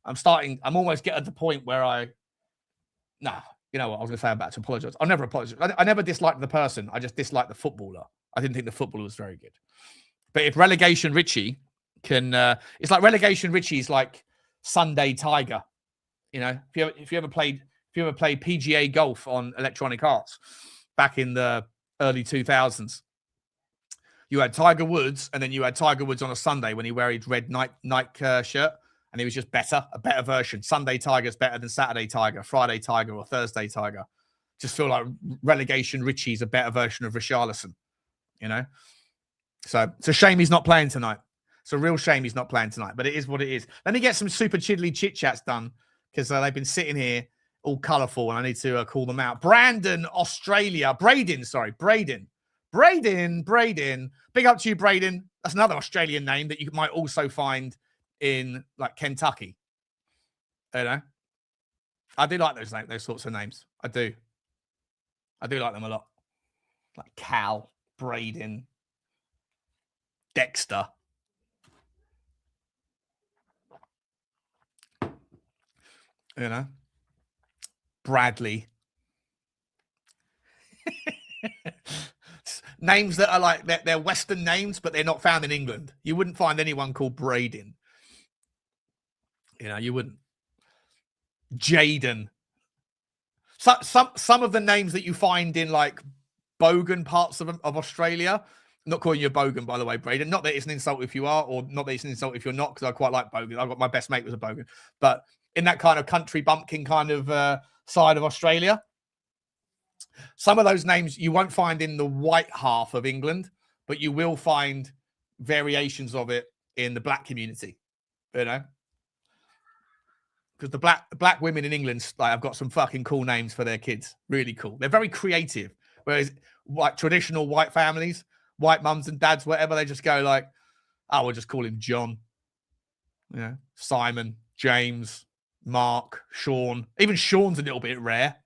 S1: I'm almost getting at the point where you know what I was going to say. I'm about to apologize. I'll never apologize. I never disliked the person. I just disliked the footballer. I didn't think the footballer was very good. But if Relegation Richie can, it's like Relegation Richie is like Sunday Tiger. If you ever played PGA golf on Electronic Arts back in the early 2000s, you had Tiger Woods, and then you had Tiger Woods on a Sunday when he wore his red Nike shirt, and he was just a better version. Sunday Tiger's better than Saturday Tiger, Friday Tiger, or Thursday Tiger. Just feel like Relegation Richie's a better version of Richarlison, So it's a shame he's not playing tonight. It's a real shame he's not playing tonight, but it is what it is. Let me get some super chiddly chit chats done because they've been sitting here all colourful, and I need to call them out. Brandon, Australia. Braden. Big up to you, Braden. That's another Australian name that you might also find in like Kentucky. You know, I do like those sorts of names. I do like them a lot. Like Cal, Braden, Dexter. You know, Bradley. Names that are like they're Western names, but they're not found in England. You wouldn't find anyone called Braden. You know, you wouldn't. Jaden. Some of the names that you find in like bogan parts of Australia. I'm not calling you a bogan, by the way, Braden. Not that it's an insult if you are, or not that it's an insult if you're not, because I quite like bogan. I got my best mate was a bogan, but in that kind of country bumpkin kind of side of Australia, some of those names you won't find in the white half of England, but you will find variations of it in the black community. You know. Because the black women in England, like, have got some fucking cool names for their kids. Really cool. They're very creative. Whereas like traditional white families, white mums and dads, whatever, they just go like, oh, we'll just call him John. Yeah. Simon, James, Mark, Sean. Even Sean's a little bit rare.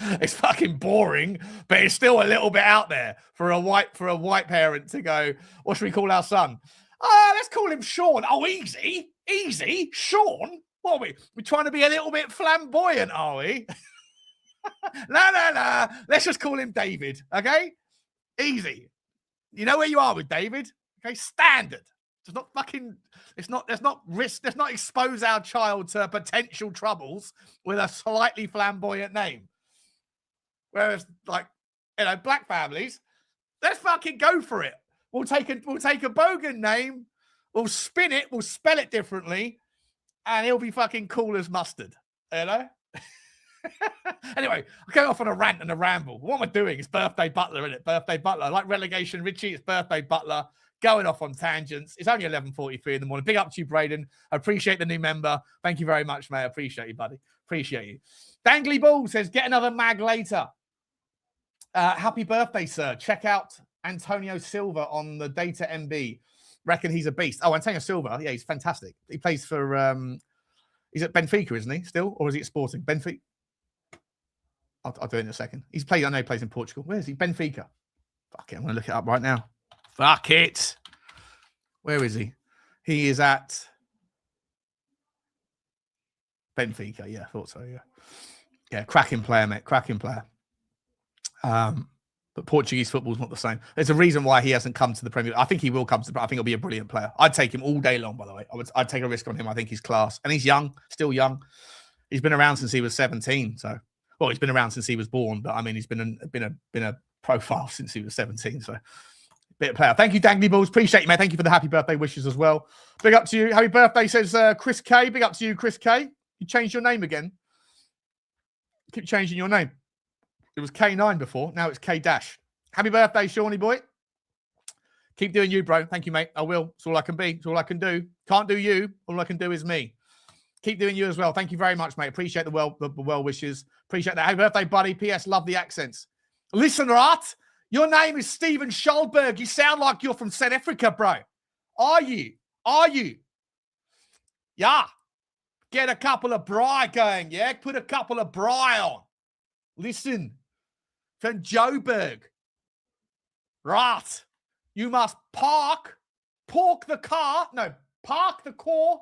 S1: It's fucking boring, but it's still a little bit out there for a white parent to go, what should we call our son? Let's call him Sean. Oh, easy, Sean. What are we? We're trying to be a little bit flamboyant, are we? No. Let's just call him David, okay? Easy. You know where you are with David, okay? Standard. Let's not expose our child to potential troubles with a slightly flamboyant name. Whereas, like, you know, black families, let's fucking go for it. We'll take a bogan name, we'll spin it, we'll spell it differently, and it'll be fucking cool as mustard. You know? Anyway, I'll go off on a rant and a ramble. What am I doing? It's birthday Butler, isn't it? Birthday Butler. Like relegation, Richie, it's birthday Butler. Going off on tangents. It's only 11:43 in the morning. Big up to you, Braden. I appreciate the new member. Thank you very much, mate. I appreciate you, buddy. Appreciate you. Dangly Ball says, get another mag later. Happy birthday, sir. Check out Antonio Silva on the Data MB. Reckon he's a beast. Oh, Antonio Silva. Yeah, he's fantastic. He plays for, he's at Benfica, isn't he, still? Or is he at Sporting? Benfica? I'll do it in a second. I know he plays in Portugal. Where is he? Benfica. Fuck it, I'm going to look it up right now. Fuck it. Where is he? He is at Benfica. Yeah, I thought so, yeah. Yeah, cracking player, mate. Cracking player. But Portuguese football's not the same. There's a reason why he hasn't come to the Premier League. I think he will come to the I think he'll be a brilliant player. I'd take him all day long, by the way. I'd take a risk on him. I think he's class. And he's young, still young. He's been around since he was 17. So, well, he's been around since he was born, but I mean, he's been a profile since he was 17. So, bit of player. Thank you, Dangly Balls. Appreciate you, man. Thank you for the happy birthday wishes as well. Big up to you. Happy birthday, says Chris K. Big up to you, Chris K. You changed your name again. Keep changing your name. It was K9 before. Now it's K dash. Happy birthday, Shawnee boy. Keep doing you, bro. Thank you, mate. I will. It's all I can be. It's all I can do. Can't do you. All I can do is me. Keep doing you as well. Thank you very much, mate. Appreciate the well wishes. Appreciate that. Happy birthday, buddy. P.S. Love the accents. Listen, Art. Your name is Steven Schulberg. You sound like you're from South Africa, bro. Are you? Yeah. Get a couple of bri going, yeah? Put a couple of bri on. Listen. From Joburg. Right. You must park the car. No, park the car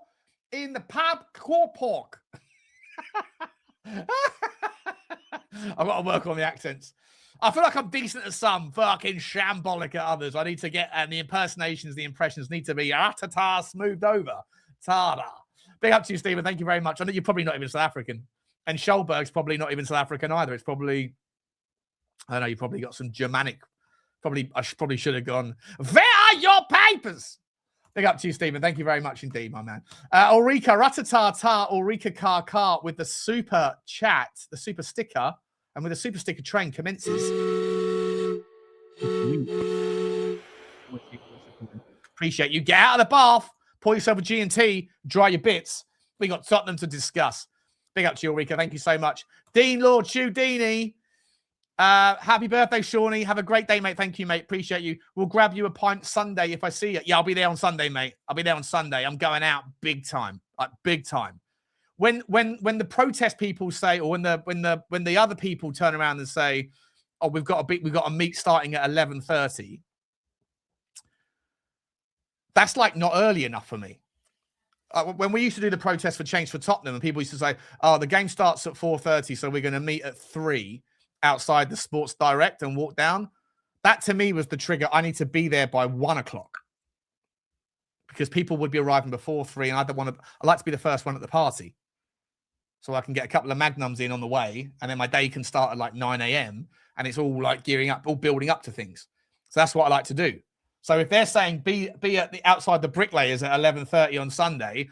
S1: in the pub car park. I've got to work on the accents. I feel like I'm decent at some, fucking shambolic at others. I need to get, and the impersonations, the impressions need to be smoothed over. Tada. Big up to you, Stephen. Thank you very much. I know you're probably not even South African. And Schulberg's probably not even South African either. It's probably, I don't know, you probably got some Germanic. I probably should have gone, where are your papers? Big up to you, Stephen. Thank you very much indeed, my man. Ulrika Ratatata, Ulrika Car with the super chat, the super sticker, and with the super sticker train commences. Appreciate you. Get out of the bath, pour yourself a G&T, dry your bits. We got Tottenham to discuss. Big up to you, Ulrika. Thank you so much. Dean Lord, Shoudini. Happy birthday, Shawnee. Have a great day, mate. Thank you, mate. Appreciate you. We'll grab you a pint Sunday if I see you. Yeah, I'll be there on Sunday, mate. I'll be there on Sunday. I'm going out big time. Like big time. When the protest people say, or when the other people turn around and say, oh, we've got a meet starting at 11:30. That's like not early enough for me. When we used to do the protest for change for Tottenham, and people used to say, oh, the game starts at 4:30, so we're going to meet at 3 outside the Sports Direct and walk down. That to me was the trigger. I need to be there by 1 o'clock because people would be arriving before 3, and I like to be the first one at the party. So I can get a couple of magnums in on the way, and then my day can start at like 9 a.m. and it's all like gearing up, all building up to things. So that's what I like to do. So if they're saying be at the outside the bricklayers at 11:30 on Sunday,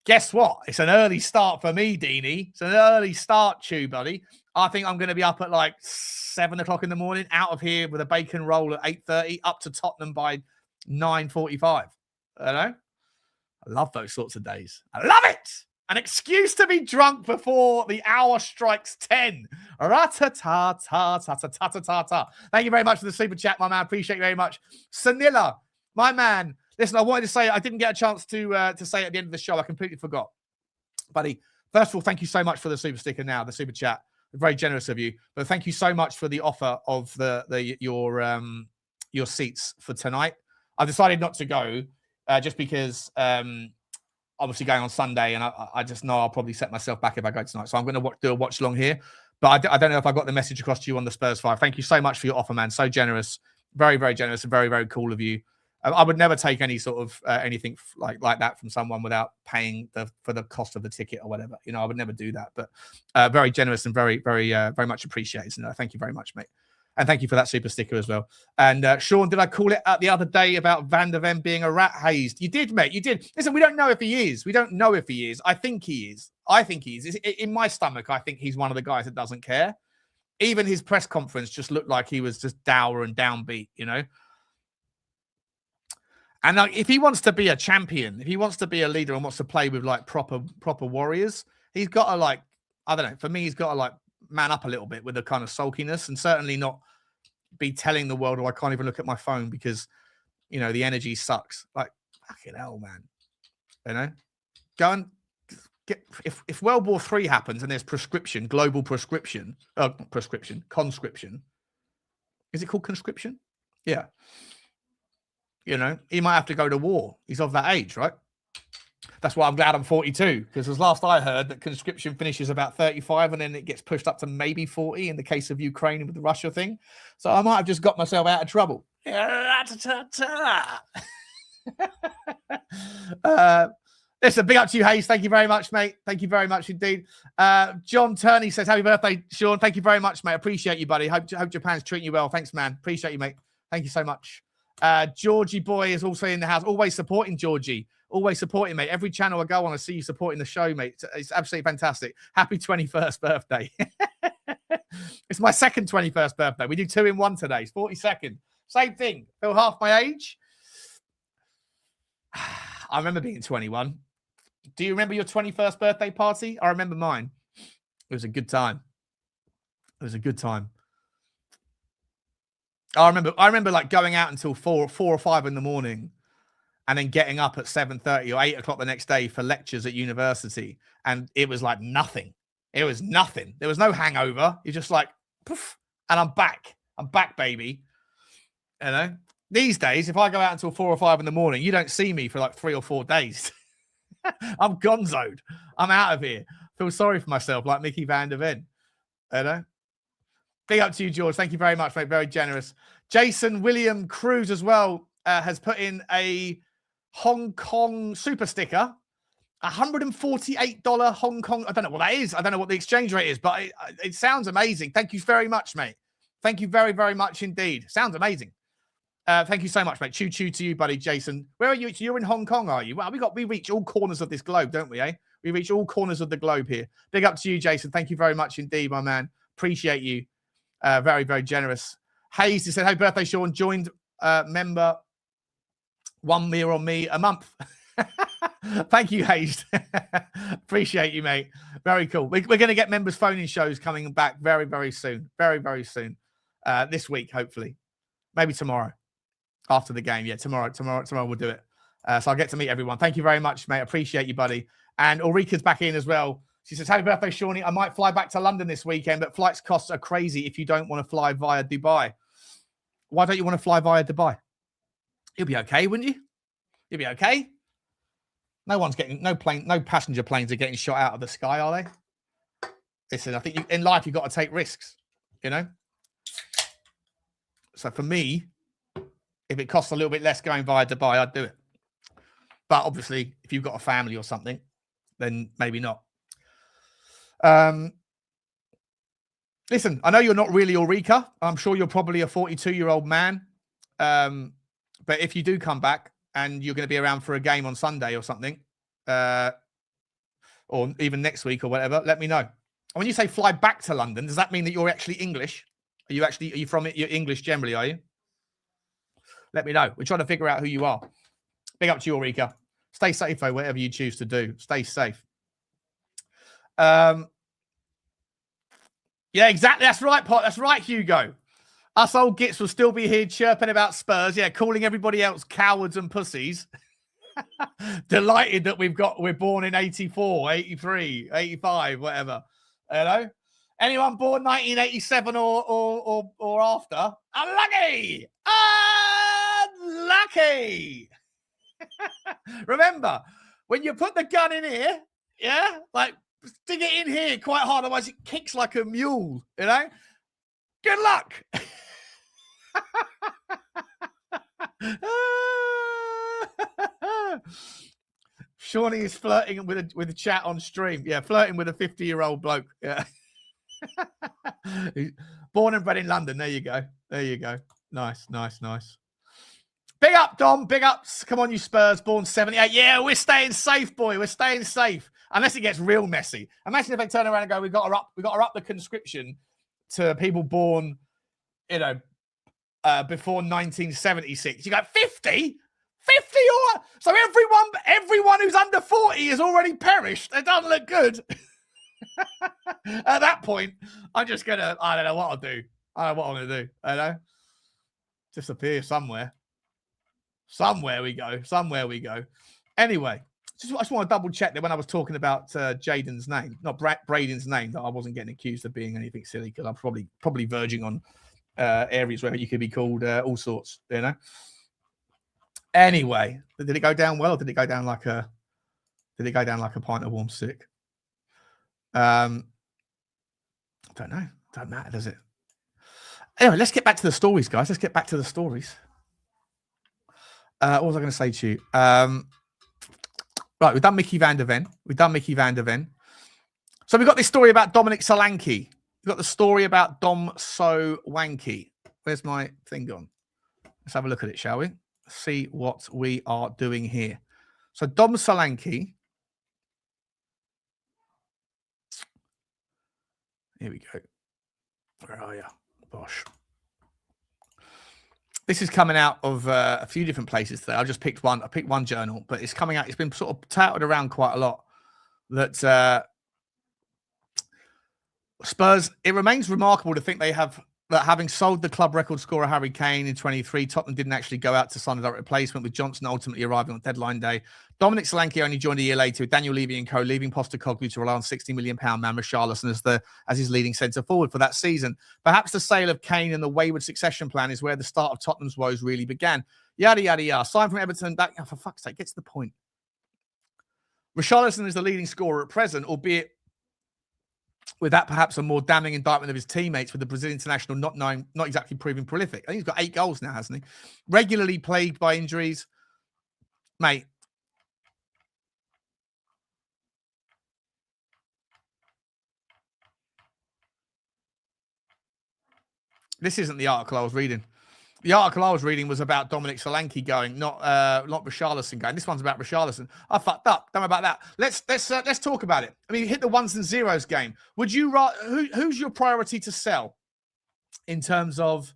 S1: guess what? It's an early start for me, Deanie. It's an early start, Chew, buddy. I think I'm going to be up at like 7 o'clock in the morning, out of here with a bacon roll at 8:30, up to Tottenham by 9:45. I know. I love those sorts of days. I love it. An excuse to be drunk before the hour strikes 10. Ra-ta-ta-ta-ta-ta-ta-ta-ta. Thank you very much for the super chat, my man. Appreciate you very much. Sanilla, my man. Listen, I wanted to say, I didn't get a chance to say at the end of the show. I completely forgot. Buddy, first of all, thank you so much for the super sticker now, the super chat. Very generous of you. But thank you so much for the offer of your seats for tonight. I decided not to go just because... obviously going on Sunday, and I just know I'll probably set myself back if I go tonight. So I'm going to do a watch along here. But I don't know if I got the message across to you on the Spurs 5. Thank you so much for your offer, man. So generous. Very, very generous and very, very cool of you. I would never take any sort of anything like that from someone without paying for the cost of the ticket or whatever. You know, I would never do that. But very generous and very, very, very much appreciated. So, thank you very much, mate. And thank you for that super sticker as well. And Sean, did I call it out the other day about Van der Ven being a rat hazed? You did, mate. You did. Listen, we don't know if he is. We don't know if he is. I think he is. In my stomach, I think he's one of the guys that doesn't care. Even his press conference just looked like he was just dour and downbeat, you know? And like, if he wants to be a champion, if he wants to be a leader and wants to play with like proper warriors, he's got to like, I don't know, for me, he's got to like man up a little bit with the kind of sulkiness and certainly not be telling the world, oh, I can't even look at my phone because, you know, the energy sucks. Like, fucking hell, man. You know? Go and get, if World War III happens and there's global conscription. Is it called conscription? Yeah. You know, he might have to go to war. He's of that age, right? That's why I'm glad I'm 42, because as last I heard that conscription finishes about 35 and then it gets pushed up to maybe 40 in the case of Ukraine with the Russia thing. So I might have just got myself out of trouble. Listen, big up to you, Hayes. Thank you very much, mate. Thank you very much indeed. John Turney says, happy birthday, Sean. Thank you very much, mate. Appreciate you, buddy. Hope Japan's treating you well. Thanks, man. Appreciate you, mate. Thank you so much. Georgie boy is also in the house. Always supporting Georgie. Always supporting, mate. Every channel I go on, I see you supporting the show, mate. It's absolutely fantastic. Happy 21st birthday. It's my second 21st birthday. We do 2 in 1 today. It's 42nd. Same thing. Feel half my age. I remember being 21. Do you remember your 21st birthday party? I remember mine. It was a good time. It was a good time. I remember like going out until 4 or 5 in the morning and then getting up at 7:30 or 8 o'clock the next day for lectures at university. And it was like nothing. It was nothing. There was no hangover. You're just like, poof, and I'm back. I'm back, baby. You know, these days, if I go out until 4 or 5 in the morning, you don't see me for like 3 or 4 days. I'm gonzoed. I'm out of here. Feel sorry for myself like Micky Van der Ven. You know? Big up to you, George. Thank you very much, mate. Very generous. Jason William Cruz as well has put in a Hong Kong super sticker. $148 Hong Kong. I don't know what that is. I don't know what the exchange rate is, but it sounds amazing. Thank you very much, mate. Thank you very, very much indeed. Sounds amazing. Thank you so much, mate. Choo to you, buddy, Jason. Where are you? You're in Hong Kong, are you? Well, we reach all corners of this globe, don't we, eh? We reach all corners of the globe here. Big up to you, Jason. Thank you very much indeed, my man. Appreciate you. Very, very generous. Hayes, he said, hey, birthday, Sean. Joined member 1 meal on me a month. Thank you, Hayes. Appreciate you, mate. Very cool. We're going to get members phoning shows coming back very, very soon. Very, very soon. This week, hopefully. Maybe tomorrow. After the game. Yeah, tomorrow we'll do it. So I'll get to meet everyone. Thank you very much, mate. Appreciate you, buddy. And Ulrika's back in as well. She says, happy birthday, Shawnee. I might fly back to London this weekend, but flights costs are crazy if you don't want to fly via Dubai. Why don't you want to fly via Dubai? You'll be okay, wouldn't you? You'll be okay. No passenger planes are getting shot out of the sky, are they? Listen, I think in life, you've got to take risks, you know? So for me, if it costs a little bit less going via Dubai, I'd do it. But obviously, if you've got a family or something, then maybe not. Listen, I know you're not really Ulrika. I'm sure you're probably a 42-year-old man. But if you do come back and you're going to be around for a game on Sunday or something, or even next week or whatever, let me know. And when you say fly back to London, does that mean that you're actually English? Are you from it? You're English generally, are you? Let me know. We're trying to figure out who you are. Big up to you, Ulrika. Stay safe, though, whatever you choose to do. Stay safe. Yeah, exactly. That's right, Pot. That's right, Hugo. Us old gits will still be here chirping about Spurs. Yeah, calling everybody else cowards and pussies. Delighted that we're born in 84, 83, 85, whatever. Hello? Anyone born 1987 or after? Unlucky! Unlucky! Remember, when you put the gun in here, yeah, like stick it in here quite hard, otherwise it kicks like a mule, you know? Good luck. Shawnee is flirting with a chat on stream. Yeah, flirting with a 50-year-old bloke. Yeah. Born and bred in London. There you go. There you go. Nice. Big up, Dom. Big ups. Come on, you Spurs. Born 78. Yeah, we're staying safe, boy. We're staying safe. Unless it gets real messy. Imagine if they turn around and go, we got to up the conscription to people born, you know, before 1976. You go, 50? 50 or so everyone who's under 40 has already perished. It doesn't look good. At that point, I'm just gonna, I don't know what I'll do. I don't know what I'm gonna do. I don't know. Disappear somewhere. Somewhere we go. Anyway, I just want to double check that when I was talking about Jaden's name, not Braden's name, that I wasn't getting accused of being anything silly, because I'm probably verging on areas where you could be called all sorts, you know. Anyway, did it go down well, or did it go down like a pint of warm sick? I don't know. Don't matter, does it? Anyway, let's get back to the stories, guys. Let's get back to the stories. What was I going to say to you? Right, we've done Micky van der Ven. So we've got this story about Dominic Solanke. We've got the story about Dom So Wanky. Where's my thing gone? Let's have a look at it, shall we? See what we are doing here. So Dom Solanke. Here we go. Where are you? Bosh. This is coming out of a few different places today. I just picked one. I picked one journal, but it's coming out. It's been sort of touted around quite a lot that Spurs, it remains remarkable to think that having sold the club record scorer Harry Kane in 23, Tottenham didn't actually go out to sign a direct replacement, with Johnson ultimately arriving on deadline day. Dominic Solanke only joined a year later, with Daniel Levy and co leaving Postecoglou to rely on £60 million man Richarlison as his leading centre forward for that season. Perhaps the sale of Kane and the wayward succession plan is where the start of Tottenham's woes really began. Yada, yada, yada. Signed from Everton back. Oh, for fuck's sake, get to the point. Richarlison is the leading scorer at present, albeit with that perhaps a more damning indictment of his teammates, with the Brazilian international not exactly proving prolific. I think he's got 8 goals now, hasn't he? Regularly plagued by injuries. Mate. This isn't the article I was reading. The article I was reading was about Dominic Solanke going, not Richarlison going. This one's about Richarlison. I fucked up. Don't know about that. Let's talk about it. I mean, you hit the ones and zeros game. Would you who's your priority to sell in terms of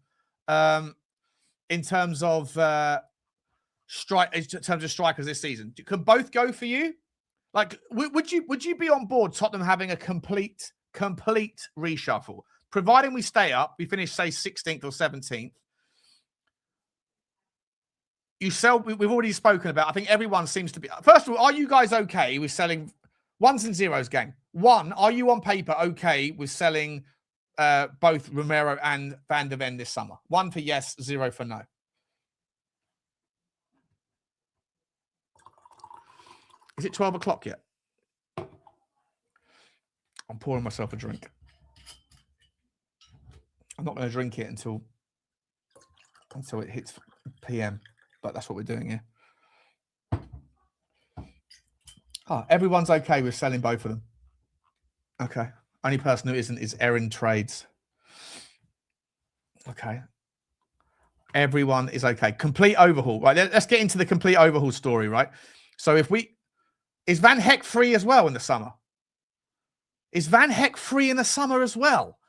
S1: in terms of strikers this season? Could both go for you? Like, would you be on board Tottenham having a complete reshuffle, providing we stay up, we finish say 16th or 17th? You sell. We've already spoken about. I think everyone seems to be. First of all, are you guys okay with selling ones and zeros game? One, are you on paper okay with selling both Romero and Van de Ven this summer? 1 for yes, 0 for no. Is it 12 o'clock yet? I'm pouring myself a drink. I'm not going to drink it until it hits PM, but that's what we're doing here. Oh, everyone's okay with selling both of them. Okay. Only person who isn't is Erin Trades. Okay. Everyone is okay. Complete overhaul. Right, let's get into the complete overhaul story, right? So is Van Heck free as well in the summer? Is Van Heck free in the summer as well?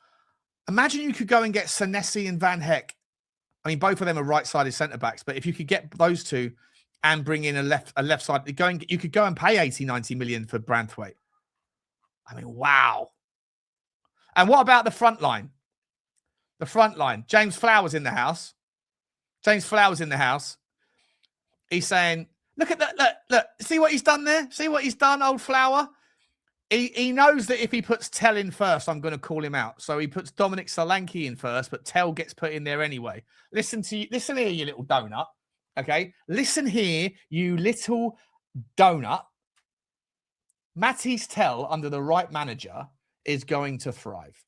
S1: Imagine you could go and get Senesi and Van Heck. I mean, both of them are right-sided centre-backs, but if you could get those two and bring in a left side, you could go and pay 80, 90 million for Branthwaite. I mean, wow. And what about the front line? The front line. James Flowers in the house. James Flowers in the house. He's saying, look at that. Look. See what he's done there? See what he's done, old Flower? He knows that if he puts Tell in first, I'm going to call him out. So he puts Dominic Solanke in first, but Tell gets put in there anyway. Listen here, you little donut. Okay? Listen here, you little donut. Mathys Tel, under the right manager, is going to thrive.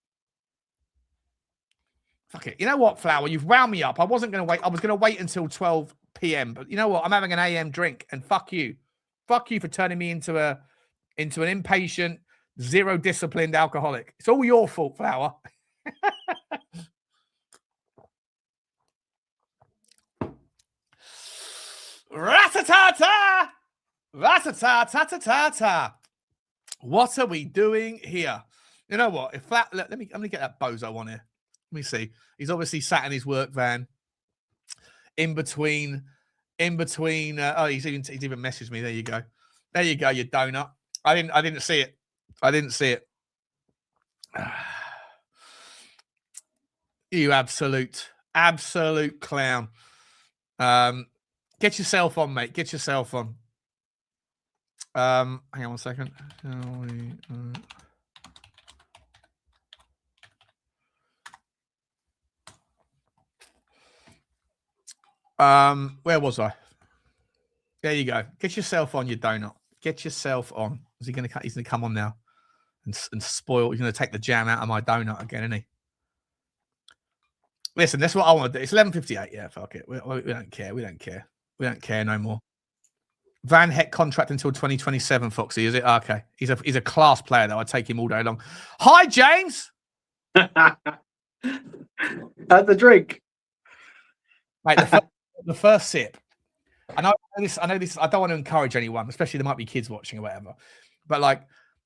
S1: Fuck it. You know what, Flower? You've wound me up. I wasn't going to wait. I was going to wait until 12 p.m. But you know what? I'm having an AM drink, and fuck you. Fuck you for turning me into an impatient, zero-disciplined alcoholic. It's all your fault, Flower. Rat-a-ta-ta! Rat-a-ta-ta-ta-ta-ta! What are we doing here? You know what? Let me get that bozo on here. Let me see. He's obviously sat in his work van. In between. Oh, he's even messaged me. There you go. There you go, you donut. I didn't see it. I didn't see it. You absolute clown. Get yourself on, mate. Get yourself on. Hang on 1 second. Where was I? There you go. Get yourself on, you donut. Get yourself on. Is he going to? He's going to come on now and spoil. He's going to take the jam out of my donut again, isn't he? Listen, that's what I want to do. It's 11:58. Yeah, fuck it. We don't care. We don't care. We don't care no more. Van Heck contract until 2027. Foxy, is it? Okay. He's a class player though. I take him all day long. Hi, James.
S3: At the drink,
S1: Mate, the first sip. I know this. I don't want to encourage anyone, especially there might be kids watching or whatever. But like,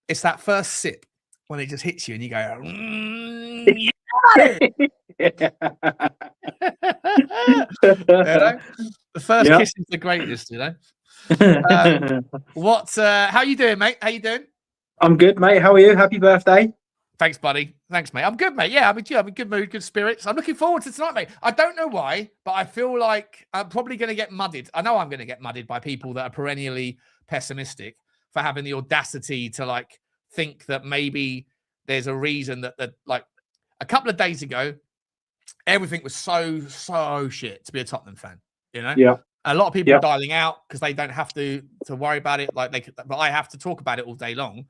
S1: it's that first sip when it just hits you and you go, you know? The first kiss is the greatest, you know. How you doing, mate? How you doing?
S3: I'm good, mate. How are you? Happy birthday.
S1: Thanks, buddy. Thanks, mate. I'm good, mate. Yeah, I'm in good mood, good spirits. I'm looking forward to tonight, mate. I don't know why, but I feel like I'm probably going to get mudded. I know I'm going to get mudded by people that are perennially pessimistic for having the audacity to like think that maybe there's a reason that like a couple of days ago, everything was so shit to be a Tottenham fan. You know,
S3: yeah.
S1: A lot of people are dialing out because they don't have to worry about it. Like but I have to talk about it all day long.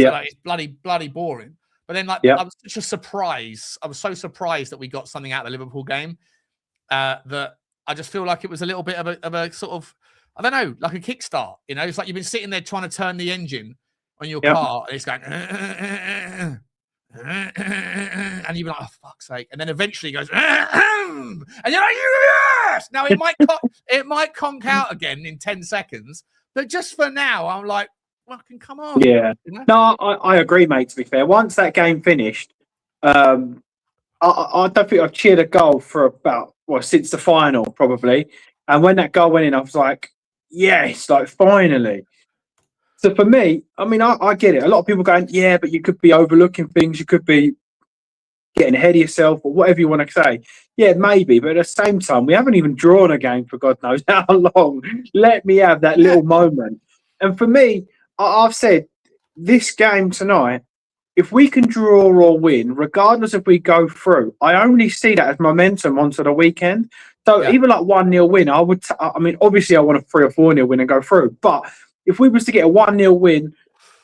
S1: So like, it's bloody boring. But then, like, I was such a surprise. I was so surprised that we got something out of the Liverpool game that I just feel like it was a little bit of a sort of, I don't know, like a kickstart. You know, it's like you've been sitting there trying to turn the engine on your car, and it's going, and you're like, oh, fuck's sake. And then eventually it goes, and you're like, yes! Now, it might conk out again in 10 seconds. But just for now, I'm like, fucking come on.
S3: Yeah. You know? No, I agree, mate, to be fair. Once that game finished, I don't think I've cheered a goal for about, since the final, probably. And when that goal went in, I was like, yes, like finally. So for me, I mean, I get it. A lot of people going, yeah, but you could be overlooking things. You could be getting ahead of yourself or whatever you want to say. Yeah, maybe. But at the same time, we haven't even drawn a game for God knows how long. Let me have that little moment. And for me, I've said this game tonight, if we can draw or win, regardless if we go through, I only see that as momentum onto the weekend. So even like 1-0 win, I mean, obviously I want a 3 or 4-0 win and go through. But if we was to get a 1-0 win,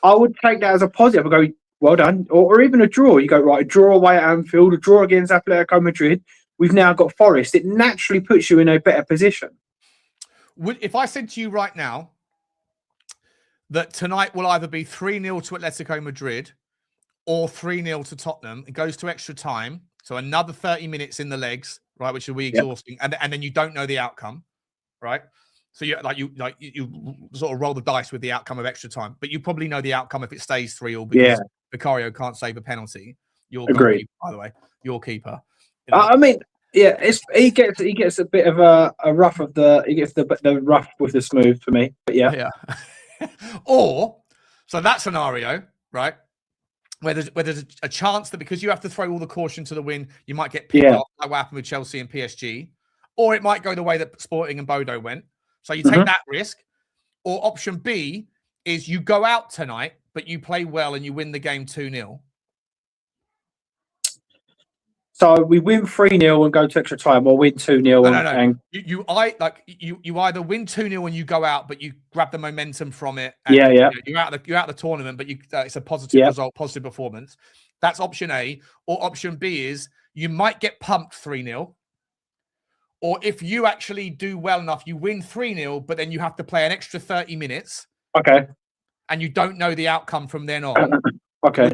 S3: I would take that as a positive. I go, well done. Or even a draw. You go, right, a draw away at Anfield, a draw against Atletico Madrid. We've now got Forest. It naturally puts you in a better position.
S1: If I said to you right now that tonight will either be 3-0 to Atletico Madrid or 3-0 to Tottenham, it goes to extra time. So another 30 minutes in the legs, right, which will be exhausting. And then you don't know the outcome, right? So you sort of roll the dice with the outcome of extra time, but you probably know the outcome if it stays 3-3 because Vicario can't save a penalty. Your goalkeeper, by the way, your keeper. You know?
S3: I mean, yeah, he gets a bit of a rough of the rough with the smooth for me, but yeah.
S1: So that scenario, right, where there's a chance that because you have to throw all the caution to the wind, you might get picked off, like what happened with Chelsea and PSG, or it might go the way that Sporting and Bodo went. So you take that risk. Or option B is you go out tonight, but you play well and you win the game 2-0.
S3: So we win 3-0 and go to extra time, or win 2-0.
S1: No. You either win 2-0 and you go out, but you grab the momentum from it. And, you're out of the tournament, but it's a positive result, positive performance. That's option A. Or option B is you might get pumped 3-0. Or if you actually do well enough, you win 3-0, but then you have to play an extra 30 minutes.
S3: Okay.
S1: And you don't know the outcome from then on.
S3: Okay.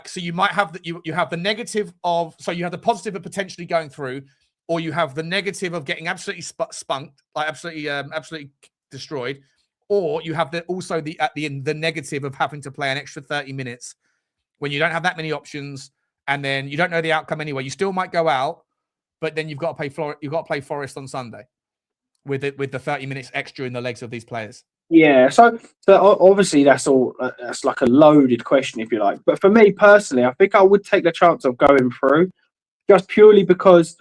S1: So you might have you have the negative of, so you have the positive of potentially going through, or you have the negative of getting absolutely spunked, like absolutely destroyed, or you have the negative of having to play an extra 30 minutes when you don't have that many options, and then you don't know the outcome anyway. You still might go out, but then you've got to play Forest on Sunday with the 30 minutes extra in the legs of these players.
S3: Yeah, so obviously that's like a loaded question, if you like. But for me personally, I think I would take the chance of going through, just purely because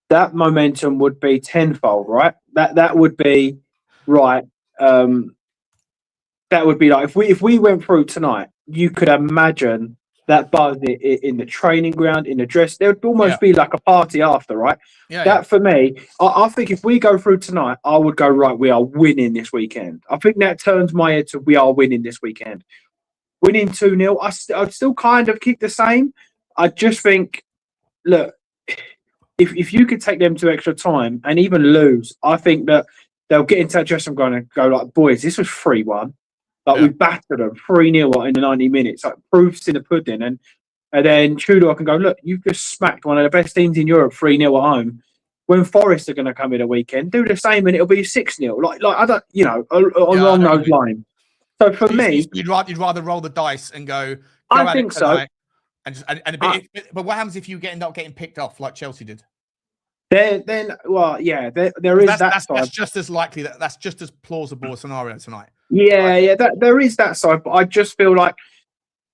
S3: that momentum would be tenfold, right? That would be right. That would be like if we went through tonight, you could imagine that buzz in the training ground, in the dress. There would almost be like a party after, right? For me, I think if we go through tonight, I would go, right, we are winning this weekend. I think that turns my head to we are winning this weekend. Winning 2-0, I'd still kind of keep the same. I just think, look, if you could take them to extra time and even lose, I think that they'll get into that dressing room and go like, boys, this was 3-1. Like we battered them 3-0 in the 90 minutes, like proofs in the pudding. And then Tudor can go, look, you've just smacked one of the best teams in Europe 3-0 at home. When Forest are going to come in a weekend, do the same and it'll be 6-0. Like I don't, along those lines. So for me,
S1: you'd rather roll the dice and go
S3: I think so.
S1: But what happens if you end up getting picked off like Chelsea did?
S3: There is that side.
S1: That's just as likely. That's just as plausible a scenario tonight.
S3: There is that side, but I just feel like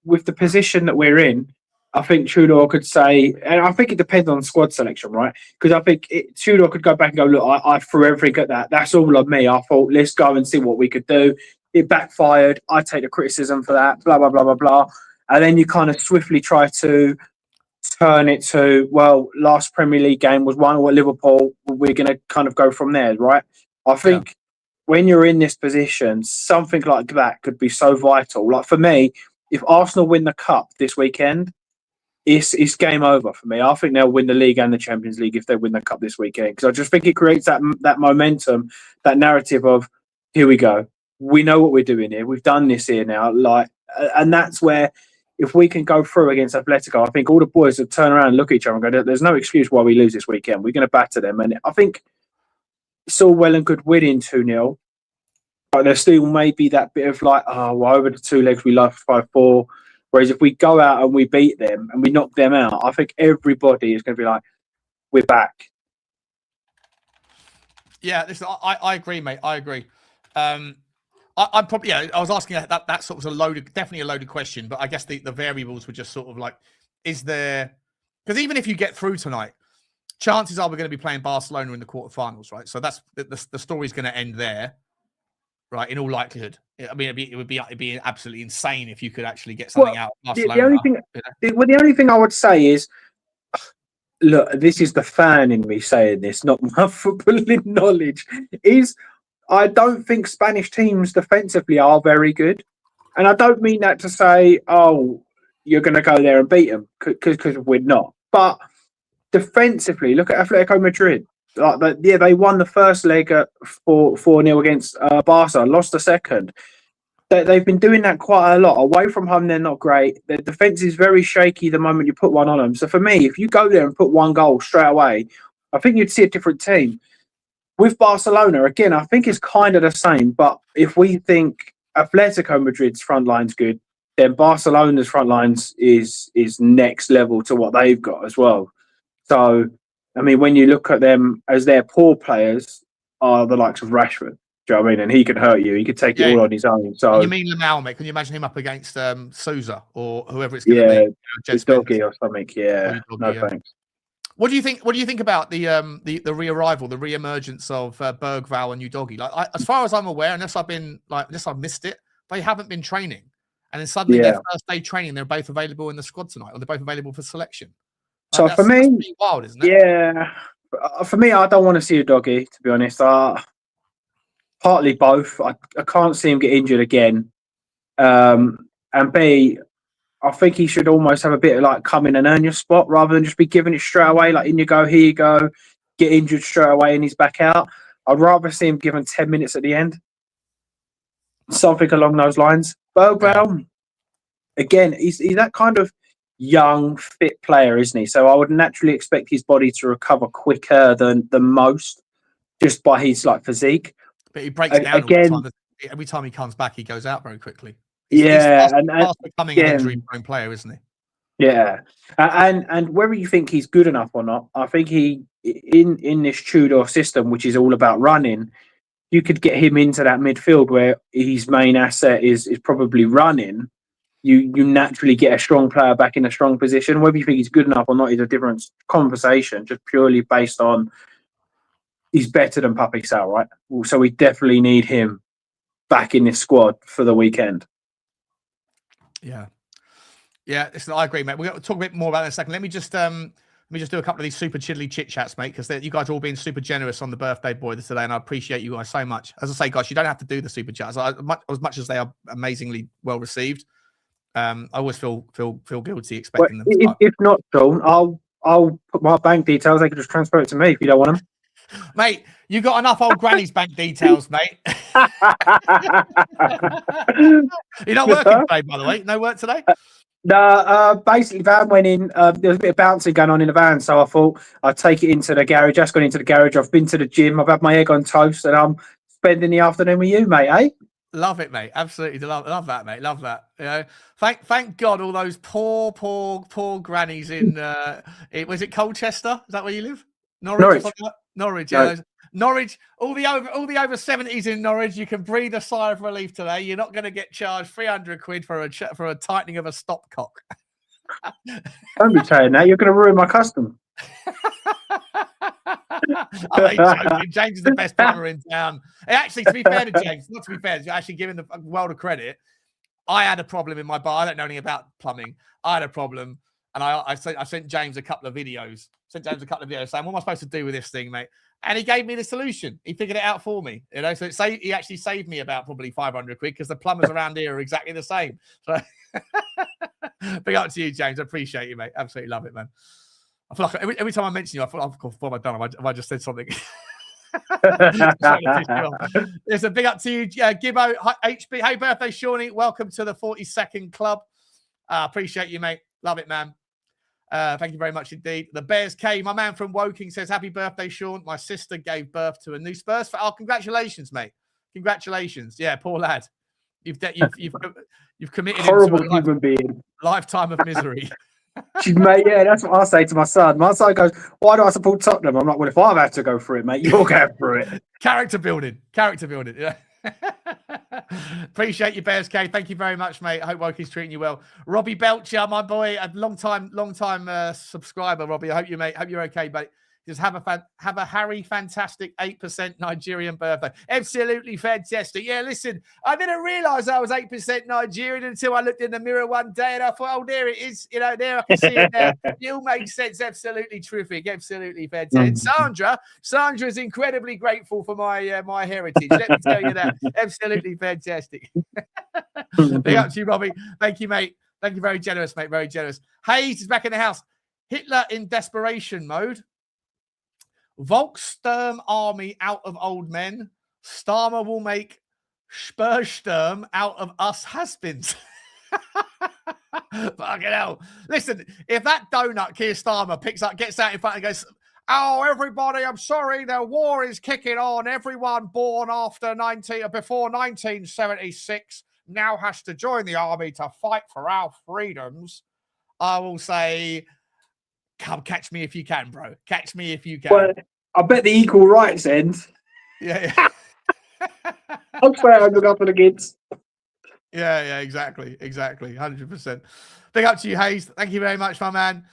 S3: with the position that we're in, I think Tudor could say, and I think it depends on squad selection, right? Because I think Tudor could go back and go, look, I threw everything at that. That's all on me. I thought, let's go and see what we could do. It backfired. I take the criticism for that, blah, blah, blah, blah, blah. And then you kind of swiftly try to turn it to, well, last Premier League game was 1 at Liverpool. We're going to kind of go from there, right? I think when you're in this position, something like that could be so vital. Like for me, if Arsenal win the cup this weekend, it's game over for me. I think they'll win the league and the Champions League if they win the cup this weekend, because I just think it creates that momentum, that narrative of, here we go. We know what we're doing here. We've done this here now. And that's where, if we can go through against Atletico, I think all the boys will turn around and look at each other and go, there's no excuse why we lose this weekend. We're going to batter them. And I think it's all well and good winning 2-0. But there still may be that bit of like, over the 2 legs we lost 5-4. Whereas if we go out and we beat them and we knock them out, I think everybody is going to be like, we're back.
S1: Yeah, listen, I agree, mate. I agree. I'm probably I was asking that sort of definitely a loaded question, but I guess the variables were just sort of like, is there? Because even if you get through tonight, chances are we're going to be playing Barcelona in the quarterfinals, right? So that's the story's going to end there, right? In all likelihood. I mean, it'd be absolutely insane if you could actually get something out of Barcelona.
S3: The only thing I would say is, look, this is the fan in me saying this, not my footballing knowledge, is I don't think Spanish teams defensively are very good. And I don't mean that to say, oh, you're going to go there and beat them, because we're not. But defensively, look at Atletico Madrid. They won the first leg at 4-0 against Barca, lost the second. They've been doing that quite a lot. Away from home, they're not great. Their defence is very shaky the moment you put one on them. So for me, if you go there and put one goal straight away, I think you'd see a different team. With Barcelona, again, I think it's kind of the same. But if we think Atletico Madrid's front line's good, then Barcelona's front lines is next level to what they've got as well. So, I mean, when you look at them as their poor players are the likes of Rashford. Do you know what I mean? And he could hurt you. He could take it all on his own. So
S1: you mean Lamau, mate? Can you imagine him up against Sousa or whoever it's going to be?
S3: Udogie or something. Yeah. Thanks.
S1: What do you think? What do you think about the re-arrival, the re-emergence of Berghvall and Udogie? Like, as far as I'm aware, unless I've missed it, they haven't been training, and then suddenly their first day training, they're both available in the squad tonight, or they're both available for selection.
S3: So for me,
S1: that's pretty wild, isn't it?
S3: Yeah. For me, I don't want to see Udogie, to be honest. Partly both. I can't see him get injured again. And B, I think he should almost have a bit of like come in and earn your spot rather than just be giving it straight away. Like, in you go, here you go, get injured straight away and he's back out. I'd rather see him given 10 minutes at the end. Something along those lines. Berghvall, again, he's that kind of young, fit player, isn't he? So I would naturally expect his body to recover quicker than most, just by his like physique.
S1: But he breaks down again. Every time he comes back, he goes out very quickly. He's fast becoming an injury-prone player, isn't he?
S3: Yeah, and whether you think he's good enough or not, I think he in this Tudor system, which is all about running, you could get him into that midfield where his main asset is probably running. You naturally get a strong player back in a strong position. Whether you think he's good enough or not is a different conversation, just purely based on he's better than Pape Matar Sarr, right? So we definitely need him back in this squad for the weekend.
S1: Yeah. Listen, I agree, mate. We're going to talk a bit more about that in a second. Let me just do a couple of these super chiddly chit chats, mate, because you guys are all being super generous on the birthday boy today, and I appreciate you guys so much. As I say, guys, you don't have to do the super chats as much as they are amazingly well received. I always feel guilty expecting them.
S3: If not, Sean, I'll put my bank details. They can just transfer it to me if you don't want them.
S1: Mate, you got enough old granny's bank details, mate. You're not working today, by the way. No work today?
S3: No, basically, van went in. There was a bit of bouncing going on in the van, so I thought I'd take it into the garage. Just gone into the garage. I've been to the gym. I've had my egg on toast, and I'm spending the afternoon with you, mate, eh?
S1: Love it, mate. Absolutely love that, mate. Love that. You know, thank God all those poor grannies in was it Colchester? Is that where you live? Norwich. Norwich, yeah. No. Norwich, all the over 70s in Norwich, you can breathe a sigh of relief today. You're not going to get charged 300 quid for a tightening of a stopcock.
S3: Don't be saying that. You're going to ruin my custom.
S1: James is the best plumber in town. Actually, to be fair to James, not to be fair, actually giving the world of credit, I had a problem in my bar. I don't know anything about plumbing. I had a problem, and I sent James a couple of videos. Saying, what am I supposed to do with this thing, mate? And he gave me the solution. He figured it out for me. You know, so he actually saved me about probably 500 quid because the plumbers around here are exactly the same. So big up to you, James. I appreciate you, mate. Absolutely love it, man. I feel like every time I mention you, I feel like, what have I done? Have I just said something? There's a big up to you, Gibbo. HB. Hey, birthday, Shawnee. Welcome to the 42nd club. Appreciate you, mate. Love it, man. Thank you very much indeed. The Bears K, my man from Woking, says, happy birthday, Sean. My sister gave birth to a new Spurs fan. Oh, congratulations, mate. Congratulations. Yeah, poor lad. You've committed
S3: horrible human being.
S1: Lifetime of misery.
S3: Mate, yeah, that's what I say to my son. My son goes, "Why do I support Tottenham?" I'm like, "Well, if I have to go through it, mate, you're going through it."
S1: Character building. Yeah. Appreciate you, Bears K. Thank you very much, mate. I hope Wokey's treating you well. Robbie Belcher, my boy, a long time subscriber. Robbie, I hope you're okay, buddy. Just have a Harry fantastic 8% Nigerian birthday. Absolutely fantastic. Yeah, listen, I didn't realize I was 8% Nigerian until I looked in the mirror one day and I thought, oh, there it is. You know, there I can see it now. It all makes sense. Absolutely terrific. Absolutely fantastic. Sandra is incredibly grateful for my my heritage. Let me tell you that. Absolutely fantastic. Big up to you, Robbie. Thank you, mate. Thank you. Very generous, mate. Very generous. Hayes is back in the house. Hitler in desperation mode. Volkssturm army out of old men. Starmer will make SpursSturm out of us has-beens. Fucking hell. Listen, if that donut Keir Starmer gets out in front and goes, "Oh, everybody, I'm sorry, the war is kicking on. Everyone born before 1976 now has to join the army to fight for our freedoms," I will say, come catch me if you can, bro. Catch me if you can.
S3: Well, I bet the equal rights end.
S1: Yeah.
S3: I'm sorry, I'm looking up for the kids.
S1: Yeah, exactly. 100%. Big up to you, Hayes. Thank you very much, my man.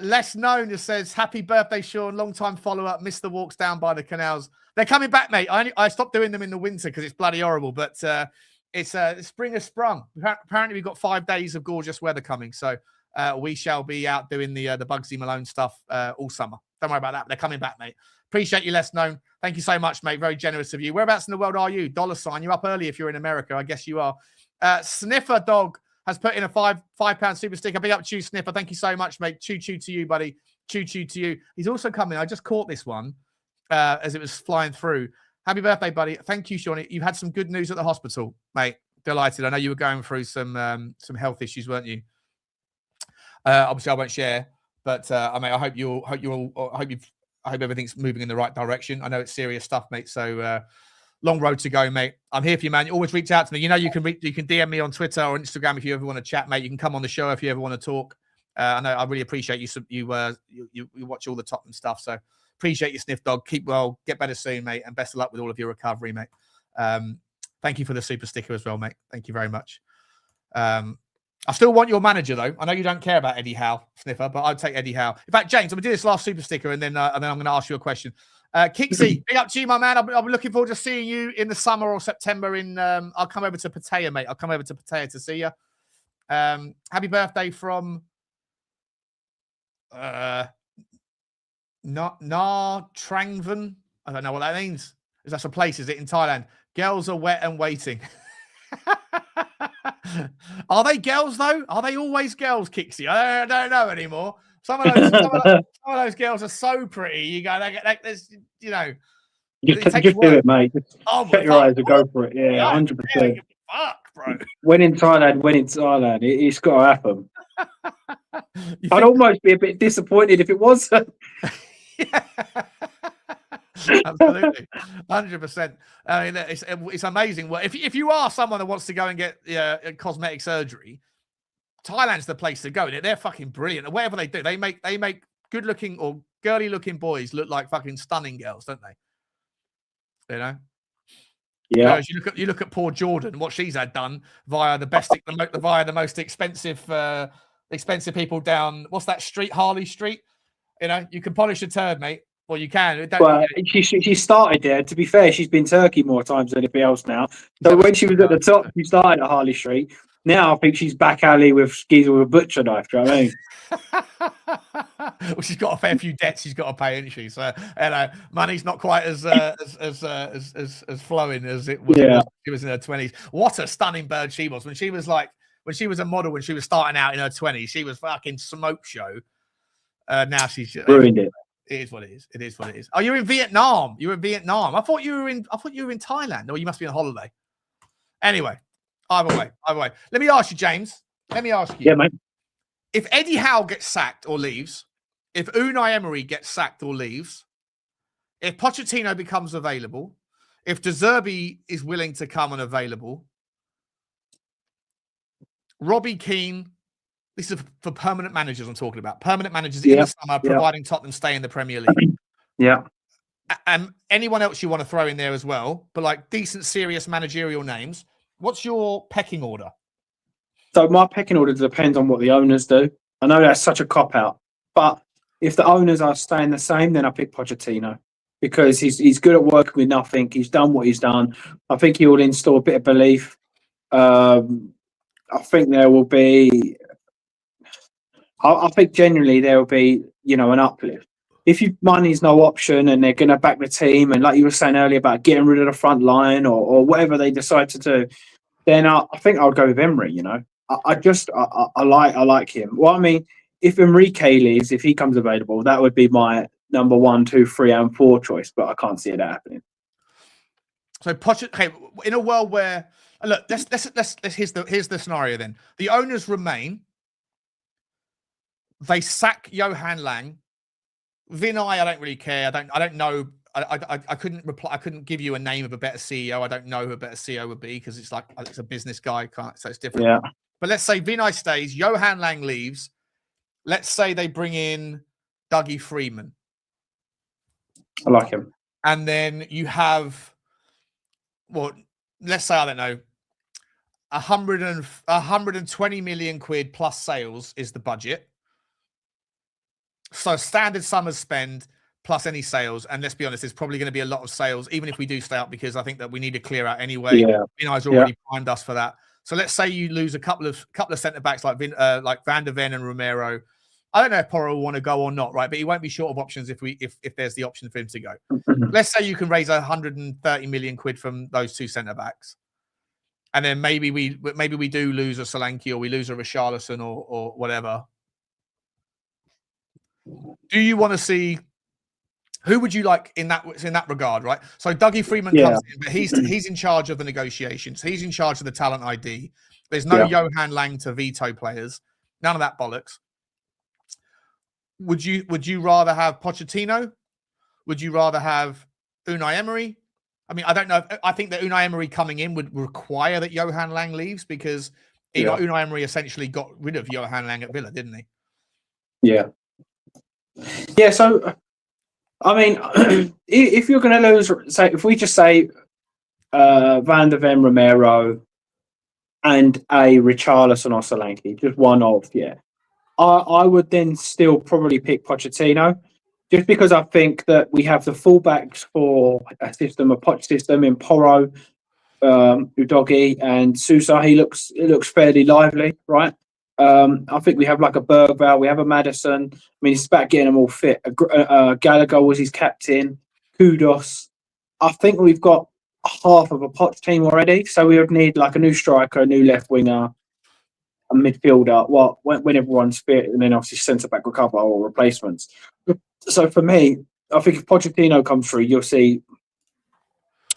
S1: Less known just says, happy birthday, Sean. Long time follow-up. Missed the walks down by the canals. They're coming back, mate. I stopped doing them in the winter because it's bloody horrible, but it's spring has sprung. Apparently, we've got 5 days of gorgeous weather coming, so we shall be out doing the Bugsy Malone stuff all summer. Don't worry about that. They're coming back, mate. Appreciate you, less known. Thank you so much, mate. Very generous of you. Whereabouts in the world are you? $. You're up early if you're in America. I guess you are. Sniffer Dog has put in a £5 super sticker. Big up to you, Sniffer. Thank you so much, mate. Choo-choo to you, buddy. Choo-choo to you. He's also coming. I just caught this one as it was flying through. Happy birthday, buddy. Thank you, Sean. You had some good news at the hospital, mate. Delighted. I know you were going through some health issues, weren't you? Obviously, I won't share, but I mean, I hope everything's moving in the right direction. I know it's serious stuff, mate. So long road to go, mate. I'm here for you, man. You always reach out to me. You know, you can DM me on Twitter or Instagram if you ever want to chat, mate. You can come on the show if you ever want to talk. I know I really appreciate you watch all the Tottenham stuff. So appreciate you, Sniff Dog. Keep well, get better soon, mate, and best of luck with all of your recovery, mate. Thank you for the super sticker as well, mate. Thank you very much. I still want your manager, though. I know you don't care about Eddie Howe, Sniffer, but I'd take Eddie Howe. In fact, James, I'm going to do this last super sticker, and then I'm going to ask you a question. Kinsky, big up to you, my man. I'll be looking forward to seeing you in the summer or September. I'll come over to Pattaya, mate. I'll come over to Pattaya to see you. Happy birthday from Trangvan. I don't know what that means. Is that a place? Is it in Thailand? Girls are wet and waiting. Are they girls though? Are they always girls, Kixie? I don't know anymore. Some of those girls are so pretty. You go, there's, you know,
S3: just do it, mate. Just shut your eyes and go for it. Yeah, 100%.
S1: Fuck, bro.
S3: When in Thailand, it's got to happen. I'd almost be a bit disappointed if it wasn't.
S1: Yeah. Absolutely, 100%. I mean, it's amazing. Well, if you are someone that wants to go and get cosmetic surgery, Thailand's the place to go. They're fucking brilliant. Whatever they do, they make good-looking or girly-looking boys look like fucking stunning girls, don't they? You know.
S3: Yeah.
S1: Whereas you look at poor Jordan, what she's had done via the most expensive people down. What's that street? Harley Street. You know, you can polish a turd, mate. Well, you can.
S3: Well, she started there. To be fair, she's been Turkey more times than anything else now. So when she was at the top, she started at Harley Street. Now I think she's back alley with Skeezer with a butcher knife. Do you know what I mean?
S1: Well, she's got a fair few debts she's got to pay, isn't she? So, money's not quite as flowing as it was.
S3: Yeah.
S1: She was in her 20s. What a stunning bird she was when she was a model when she was starting out in her 20s. She was fucking smoke show. Now she's
S3: ruined it.
S1: It is what it is. It is what it is. Oh, you're in Vietnam. You're in Vietnam. I thought you were in Thailand. Or you must be on holiday. Anyway, either way. Let me ask you, James. Yeah,
S3: mate.
S1: If Eddie Howe gets sacked or leaves, if Unai Emery gets sacked or leaves, if Pochettino becomes available, if De Zerbi is willing to come and available, Robbie Keane, this is for permanent managers I'm talking about. Permanent managers in the summer, providing Tottenham stay in the Premier League.
S3: Yeah.
S1: And anyone else you want to throw in there as well, but like decent, serious managerial names. What's your pecking order?
S3: So my pecking order depends on what the owners do. I know that's such a cop-out, but if the owners are staying the same, then I pick Pochettino because he's good at working with nothing. He's done what he's done. I think he will install a bit of belief. I think there will be... I think generally there will be, an uplift. If money's no option and they're going to back the team, and like you were saying earlier about getting rid of the front line or whatever they decide to do, then I think I'll go with Emery. I like him. Well, I mean, if Enrique leaves, if he comes available, that would be my number 1, 2, 3, and 4 choice. But I can't see that happening.
S1: So Pochettino, in a world where look, let's here's the scenario. Then the owners remain. They sack Johan Lang. Vinay, I don't really care. I don't know. I couldn't reply. I couldn't give you a name of a better CEO. I don't know who a better CEO would be because it's a business guy. So it's different.
S3: Yeah.
S1: But let's say Vinay stays, Johan Lang leaves. Let's say they bring in Dougie Freeman.
S3: I like him.
S1: And then you have, let's say, I don't know, 120 million quid plus sales is the budget. So standard summer spend plus any sales. And let's be honest, there's probably going to be a lot of sales, even if we do stay up, because I think that we need to clear out anyway.
S3: Yeah.
S1: Vinay's already primed us for that. So let's say you lose a couple of centre-backs like Van der Ven and Romero. I don't know if Porro will want to go or not, right? But he won't be short of options if there's the option for him to go. Let's say you can raise 130 million quid from those 2 centre-backs. And then maybe we do lose a Solanke or we lose a Richalison or whatever. Do you want to see who would you like in that regard, right? So Dougie Freeman comes in, but he's in charge of the negotiations. He's in charge of the talent ID. There's no Johan Lang to veto players. None of that bollocks. Would you rather have Pochettino? Would you rather have Unai Emery? I mean, I don't know. I think that Unai Emery coming in would require that Johan Lang leaves because Unai Emery essentially got rid of Johan Lang at Villa, didn't he?
S3: Yeah. Yeah, so, I mean, if you're going to lose, say, if we just say Van der Ven, Romero, and a Richarlison or Solanke, just one of, I would then still probably pick Pochettino, just because I think that we have the fullbacks for a Poch system in Porro, Udogie, and Sousa. It looks fairly lively, right? I think we have like a Berghvall, we have a Maddison. I mean, it's about getting them all fit. Gallagher was his captain. Kudos. I think we've got half of a Poch team already, so we would need like a new striker, a new left winger, a midfielder. Well, when everyone's fit, and then obviously centre back recover or replacements. So for me, I think if Pochettino comes through, you'll see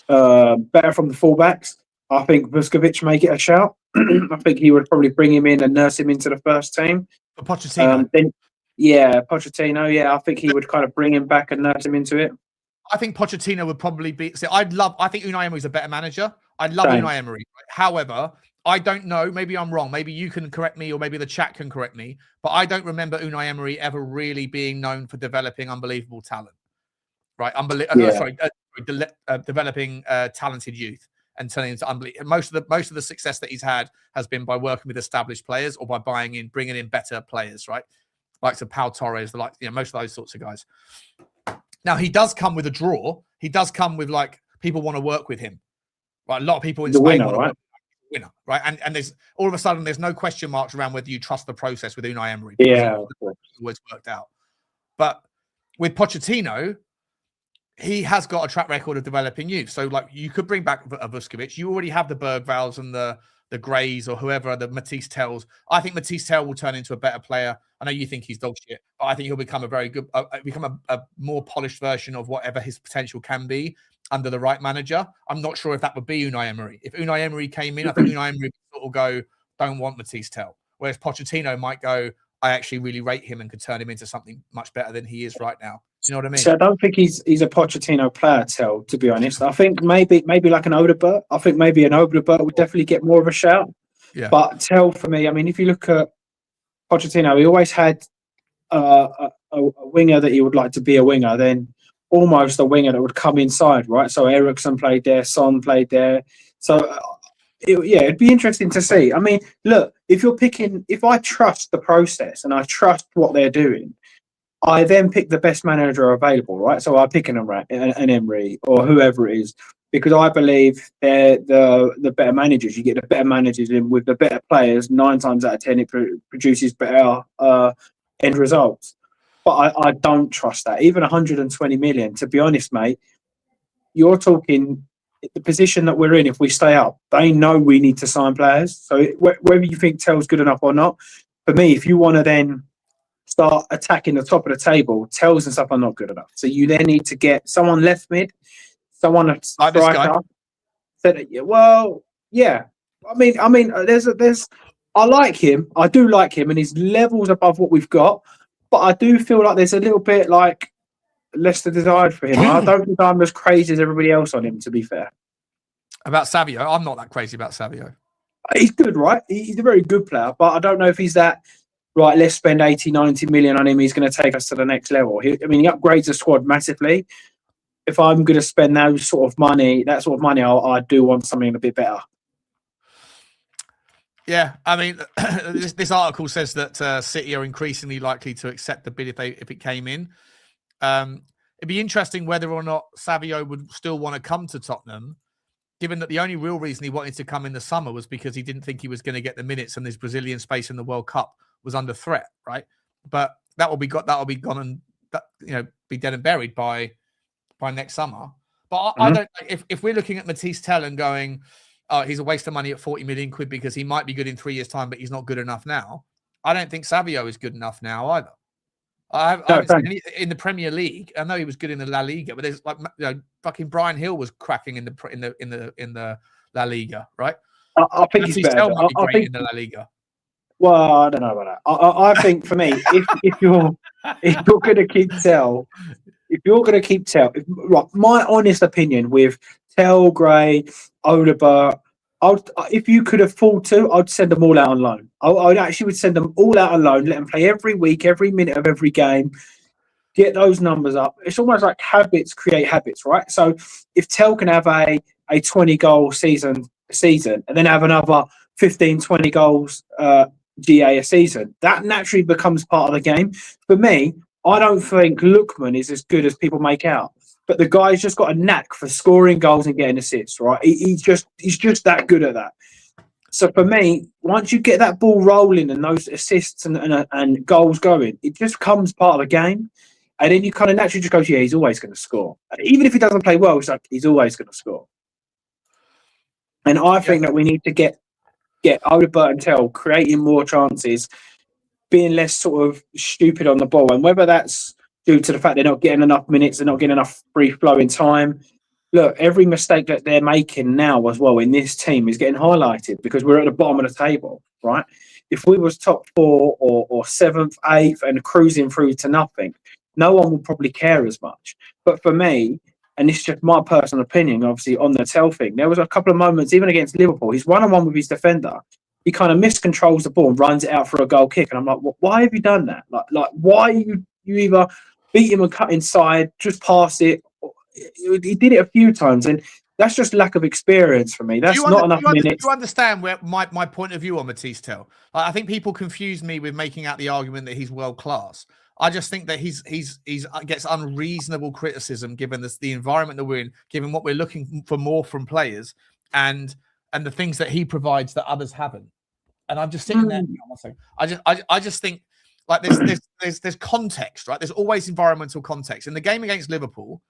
S3: better from the fullbacks. I think Vuskovic may get a shout. I think he would probably bring him in and nurse him into the first team.
S1: For Pochettino?
S3: Pochettino. Yeah, I think he would kind of bring him back and nurse him into it.
S1: I think Pochettino would probably be... I think Unai Emery's a better manager. I love Unai Emery. However, I don't know. Maybe I'm wrong. Maybe you can correct me or maybe the chat can correct me. But I don't remember Unai Emery ever really being known for developing unbelievable talent. Right? Developing talented youth. And turning into unbelievable. Most of the success that he's had has been by working with established players or by bringing in better players, right? Like Pau Torres, most of those sorts of guys. Now he does come with a draw. He does come with people want to work with him, right? A lot of people in Spain want to work with the winner, right? And there's all of a sudden there's no question marks around whether you trust the process with Unai Emery.
S3: Yeah,
S1: it's worked out. But with Pochettino, he has got a track record of developing youth. So, you could bring back a Vuskovic. You already have the Berghvalls and the Grays or whoever, the Mathys Tels. I think Mathys Tel will turn into a better player. I know you think he's dog shit, but I think he'll become a very good, a more polished version of whatever his potential can be under the right manager. I'm not sure if that would be Unai Emery. If Unai Emery came in, I think Unai Emery would sort of go, don't want Mathys Tel. Whereas Pochettino might go, I actually really rate him and could turn him into something much better than he is right now. You know what I mean?
S3: So I don't think he's a Pochettino player, Tel, to be honest. I think maybe like an Odegaard. I think maybe an Odegaard would definitely get more of a shout.
S1: Yeah.
S3: But Tel, for me, I mean, if you look at Pochettino, he always had a winger that he would like to be a winger, then almost a winger that would come inside, right? So Eriksen played there, Son played there. So it'd be interesting to see. I mean, look, if I trust the process and I trust what they're doing, I then pick the best manager available, right? So I pick an Emery or whoever it is, because I believe they're the better managers. You get the better managers in with the better players. 9 times out of 10, it produces better end results. But I don't trust that. Even 120 million, to be honest, mate, you're talking the position that we're in. If we stay up, they know we need to sign players. So whether you think Tell's good enough or not, for me, if you want to then start attacking the top of the table, Tells and stuff are not good enough. So you then need to get someone left mid, someone a striker. Well, yeah. I mean, there's. I like him. I do like him, and his level's above what we've got. But I do feel like there's a little bit like less to desired for him. I don't think I'm as crazy as everybody else on him, to be fair.
S1: About Savio, I'm not that crazy about Savio.
S3: He's good, right? He's a very good player, but I don't know if he's that, right, let's spend 80, 90 million on him. He's going to take us to the next level. He upgrades the squad massively. If I'm going to spend that sort of money, I do want something a bit better.
S1: Yeah, I mean, this article says that City are increasingly likely to accept the bid if it came in. It'd be interesting whether or not Savio would still want to come to Tottenham, given that the only real reason he wanted to come in the summer was because he didn't think he was going to get the minutes and his Brazilian space in the World Cup was under threat, right? But that will be gone and be dead and buried by next summer. But I don't. If we're looking at Mathys Tel and going, he's a waste of money at 40 million quid because he might be good in 3 years' time, but he's not good enough now. I don't think Savio is good enough now either. I haven't seen in the Premier League. I know he was good in the La Liga, but there's fucking Brian Hill was cracking in the La Liga, right?
S3: I think he's better.
S1: Might be great in the La Liga.
S3: Well, I don't know about that. I think for me, if you're going to keep Tell, right, my honest opinion with Tell, Gray, Odegaard, if you could afford to, I'd send them all out on loan. I actually would send them all out on loan, let them play every week, every minute of every game, get those numbers up. It's almost like habits create habits, right? So if Tell can have a 20-goal season and then have another 15, 20 goals GA a season, that naturally becomes part of the game. For me, I don't think Lookman is as good as people make out. But the guy's just got a knack for scoring goals and getting assists, right? He's just that good at that. So for me, once you get that ball rolling and those assists and goals going, it just comes part of the game. And then you kind of naturally just go, yeah, he's always going to score. And even if he doesn't play well, it's like he's always going to score. And I think that we need to get Odegaard and Tell creating more chances, being less sort of stupid on the ball. And whether that's due to the fact they're not getting enough minutes, they're not getting enough free flowing time. Look, every mistake that they're making now as well in this team is getting highlighted because we're at the bottom of the table, right? If we was top 4 or 7th, 8th and cruising through to nothing, no one would probably care as much. But for me, and it's just my personal opinion, obviously, on the Tell thing, there was a couple of moments, even against Liverpool, he's one-on-one with his defender. He kind of miscontrols the ball and runs it out for a goal kick. And I'm like, why have you done that? Like why you either beat him and cut inside, just pass it. He did it a few times, and that's just lack of experience for me. That's not enough minutes.
S1: Do you understand where my point of view on Mathys Tel? I think people confuse me with making out the argument that he's world class. I just think that he's gets unreasonable criticism given the environment that we're in, given what we're looking for more from players, and the things that he provides that others haven't. And I'm just sitting there. I just think. Like there's context, right? There's always environmental context. In the game against Liverpool,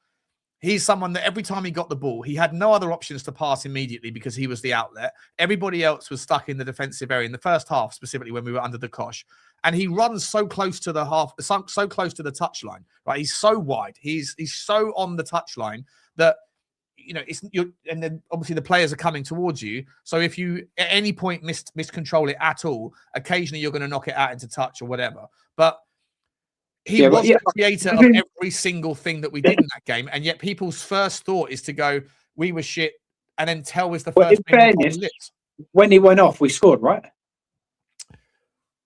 S1: he's someone that every time he got the ball, he had no other options to pass immediately because he was the outlet. Everybody else was stuck in the defensive area in the first half, specifically when we were under the cosh. And he runs so close to the so close to the touchline, right? He's so wide. He's so on the touchline that and then obviously the players are coming towards you. So if you at any point miscontrol it at all, occasionally you're going to knock it out into touch or whatever. But he was the creator of every single thing that we did in that game, and yet people's first thought is to go, "We were shit," and then Tell was the first.
S3: In fairness, when he went off, we scored, right?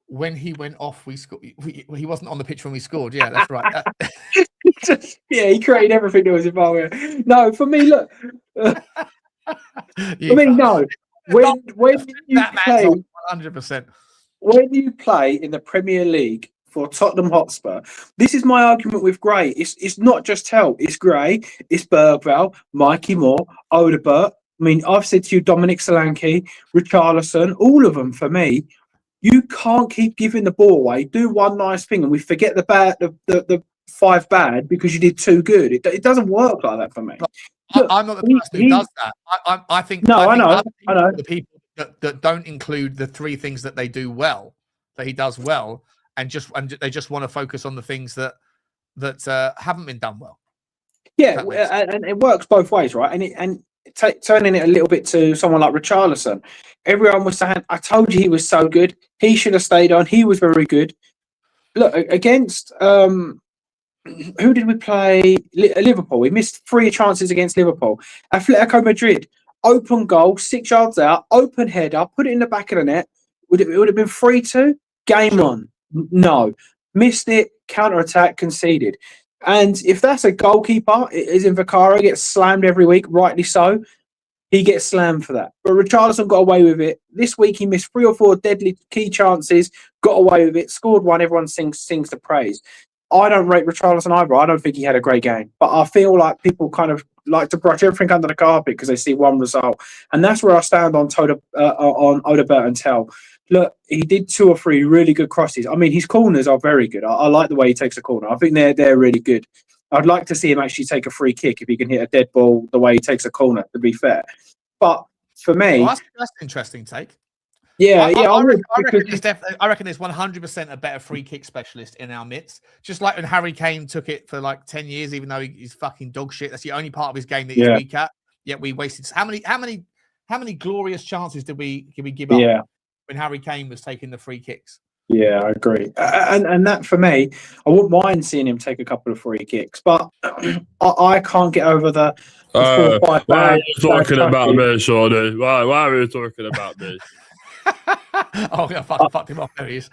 S1: when he went off, we scored. He wasn't on the pitch when we scored. Yeah, that's right.
S3: Yeah, he created everything that was involved. No, for me, look. No. When you
S1: that
S3: play,
S1: man's on 100%.
S3: When you play in the Premier League for Tottenham Hotspur, this is my argument with Gray. It's not just Tel. It's Gray. It's Berghvall, Mikey Moore, Odegaard. I mean, I've said to you, Dominic Solanke, Richalison, all of them for me. You can't keep giving the ball away. Do one nice thing, and we forget the 5 bad because you did 2 good. It doesn't work like that for me.
S1: Look, I'm not the person who does that. I think.
S3: No, I know.
S1: The people that don't include the 3 things that they do well, that he does well, and they just want to focus on the things that haven't been done well.
S3: Yeah, and it works both ways, right? And turning it a little bit to someone like Richarlison, everyone was saying, "I told you he was so good. He should have stayed on. He was very good." Look, against who did we play? Liverpool. We missed 3 chances against Liverpool. Atletico Madrid, open goal, 6 yards out, open header, put it in the back of the net. It would have been 3-2. Game on. No, missed it. Counter attack, conceded. And if that's a goalkeeper, it is in Vicario, gets slammed every week, rightly so. He gets slammed for that. But Richarlison got away with it. This week he missed 3 or 4 deadly key chances, got away with it, scored 1. Everyone sings the praise. I don't rate Richarlison either. I don't think he had a great game. But I feel like people kind of like to brush everything under the carpet because they see one result. And that's where I stand on Odegaard and Tel. Look, he did 2 or 3 really good crosses. I mean, his corners are very good. I like the way he takes a corner. I think they're really good. I'd like to see him actually take a free kick if he can hit a dead ball the way he takes a corner, to be fair. But for me...
S1: Well, that's an interesting take.
S3: Yeah,
S1: I reckon there's 100% a better free kick specialist in our midst. Just like when Harry Kane took it for like 10 years, even though he's fucking dog shit. That's the only part of his game that he's weak at. Yet we wasted... How many glorious chances did we give up when Harry Kane was taking the free kicks?
S3: Yeah, I agree. And that, for me, I wouldn't mind seeing him take a couple of free kicks, but I can't get over the 4 or 5
S4: why are you talking about me, Shorty? Why are you talking about me?
S1: Oh, yeah, fucked him off. There he is.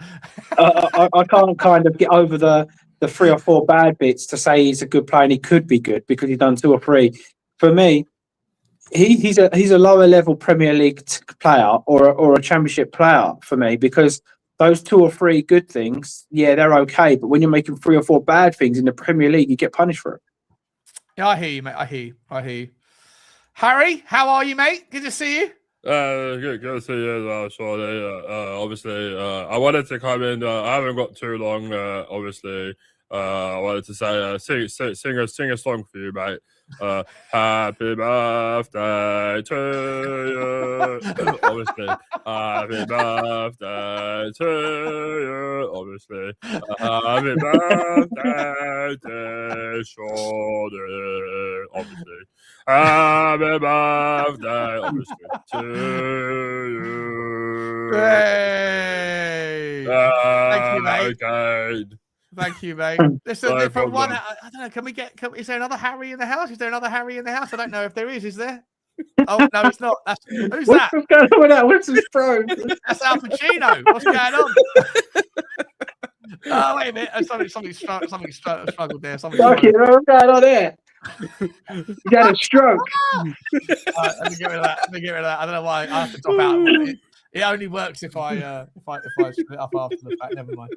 S3: I can't kind of get over the 3 or 4 bad bits to say he's a good player and he could be good because he's done 2 or 3. For me, he's a lower level Premier League player or a Championship player for me, because those 2 or 3 good things, yeah, they're okay. But when you're making 3 or 4 bad things in the Premier League, you get punished for it.
S1: Yeah, I hear you, mate. I hear you. Harry, how are you, mate? Good to see you.
S4: Good to see you as well, Shorty. Obviously, I wanted to come in. I haven't got too long. Obviously, I wanted to say, sing a song for you, mate. Happy birthday to you. Obviously, happy birthday to you. Obviously, happy birthday to Shorty. Obviously, happy birthday, obviously, to you.
S1: Hey! Thank you, mate.
S4: Okay.
S1: Thank you, mate. Listen, from one, I don't know. Is there another Harry in the house? Is there another Harry in the house? I don't know if there is. Is there? Oh no, it's not. Who's that?
S3: What's going on with that? What's his bro?
S1: That's Al Pacino. What's going on? Oh, wait a minute. Something struggled there.
S3: What's going on there? You got a stroke.
S1: Let me get rid of that. I don't know why I have to drop out. It only works if I split up after the fact. Never mind.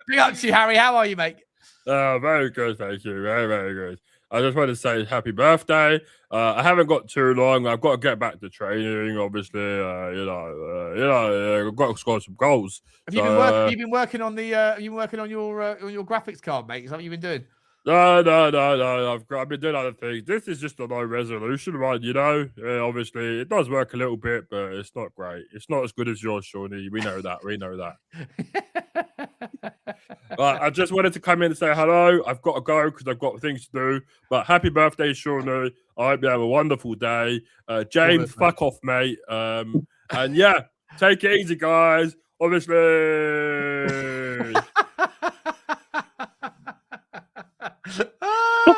S1: Big up to you, Harry. How are you, mate?
S4: Very good, thank you. Very, very good. I just want to say happy birthday. I haven't got too long. I've got to get back to training. Obviously, I've got to score some goals.
S1: Have you been working on the? You been working on your graphics card, mate? Is that what you've been doing?
S4: No. I've been doing other things. This is just a low resolution one, obviously, it does work a little bit, but it's not great. It's not as good as yours, Shawnee. We know that. I just wanted to come in and say hello. I've got to go because I've got things to do. But happy birthday, Shawnee. I hope you have a wonderful day. James, fuck off, mate. And yeah, take it easy, guys. Obviously.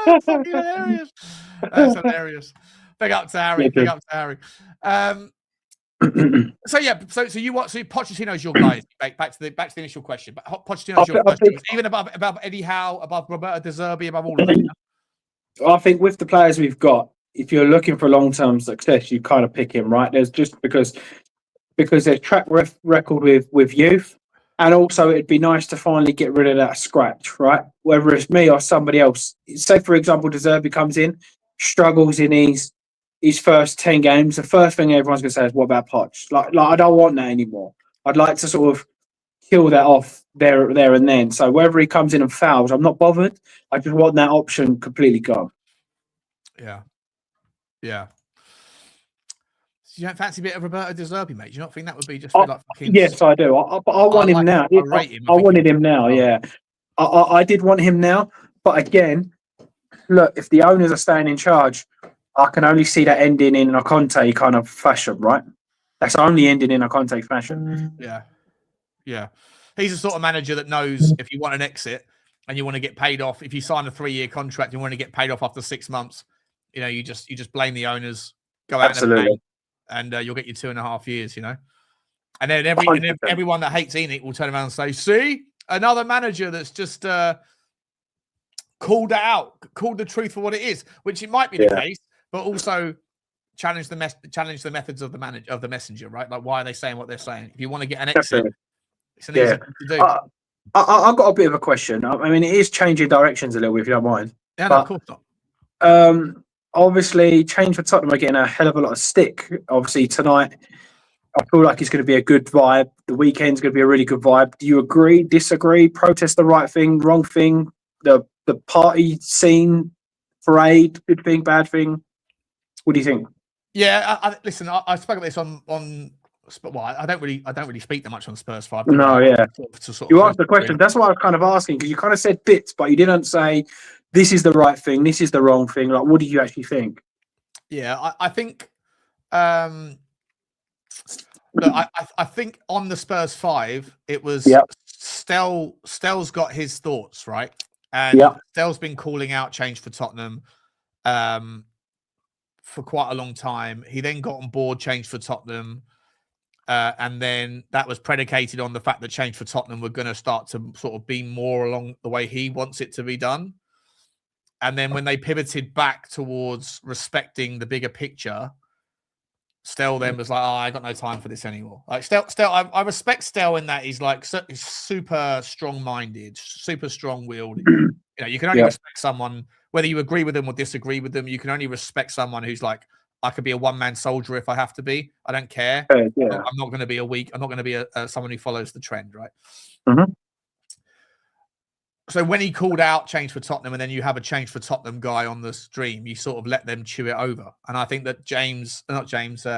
S4: That's fucking hilarious. That's hilarious. Big up to Harry.
S1: So yeah, so you what? So Pochettino's your guy. Back to the initial question. But Pochettino's your guy, even above Eddie Howe, above Roberto De Zerbi, above all of them.
S3: I think with the players we've got, if you're looking for long-term success, you kind of pick him, right? There's just because there's track record with youth, and also it'd be nice to finally get rid of that scratch, right? Whether it's me or somebody else. Say, for example, De Zerbi comes in, struggles in his first 10 games. The first thing everyone's going to say is, what about Poch? Like I don't want that anymore. I'd like to sort of kill that off there and then. So whether he comes in and fouls, I'm not bothered. I just want that option completely gone.
S1: Yeah. You don't fancy a bit of Roberto De Zerbi, mate? Do you not think that would be just like fucking...
S3: Yes, I do. I want him now. I wanted him now, yeah. I did want him now. But again, look, if the owners are staying in charge, I can only see that ending in a Conte kind of fashion, right? That's only ending in a Conte fashion.
S1: Yeah. He's the sort of manager that knows if you want an exit and you want to get paid off, if you sign a 3-year contract and you want to get paid off after 6 months, you just blame the owners, go out and you'll get your 2.5 years, And then everyone that hates ENIC will turn around and say, see, another manager that's just called the truth for what it is, which it might be the case, but also challenge the methods of the messenger, right? Like, why are they saying what they're saying? If you want to get an exit, it's an easy thing to do.
S3: I've got a bit of a question. I mean, it is changing directions a little bit, if you don't mind.
S1: Yeah, no, of course not.
S3: Obviously, Change for Tottenham are getting a hell of a lot of stick. Obviously, tonight, I feel like it's going to be a good vibe. The weekend's going to be a really good vibe. Do you agree, disagree, protest the right thing, wrong thing, the party scene, parade, good thing, bad thing? What do you think?
S1: Yeah, listen, I spoke about this on. Well, I don't really speak that much on Spurs 5.
S3: No, yeah. You asked the question. That's what I was kind of asking, because you kind of said bits, but you didn't say this is the right thing, this is the wrong thing. Like, what do you actually think?
S1: Yeah, I think. Look, I think on the Spurs 5, it was Stell. Stell's got his thoughts, right, and Stell's been calling out change for Tottenham for quite a long time. He then got on board change for Tottenham. And then that was predicated on the fact that change for Tottenham were going to start to sort of be more along the way he wants it to be done. And then when they pivoted back towards respecting the bigger picture, Stell then was like, I got no time for this anymore. Like Stell, I respect Stell in that he's like super strong-minded, super strong-willed. You can only respect someone, whether you agree with them or disagree with them. You can only respect someone who's like, I could be a one-man soldier if I have to be. I don't care. I'm not going to be I'm not going to be someone who follows the trend, right?
S3: Mm-hmm.
S1: So when he called out change for Tottenham, and then you have a change for Tottenham guy on the stream, you sort of let them chew it over. And I think that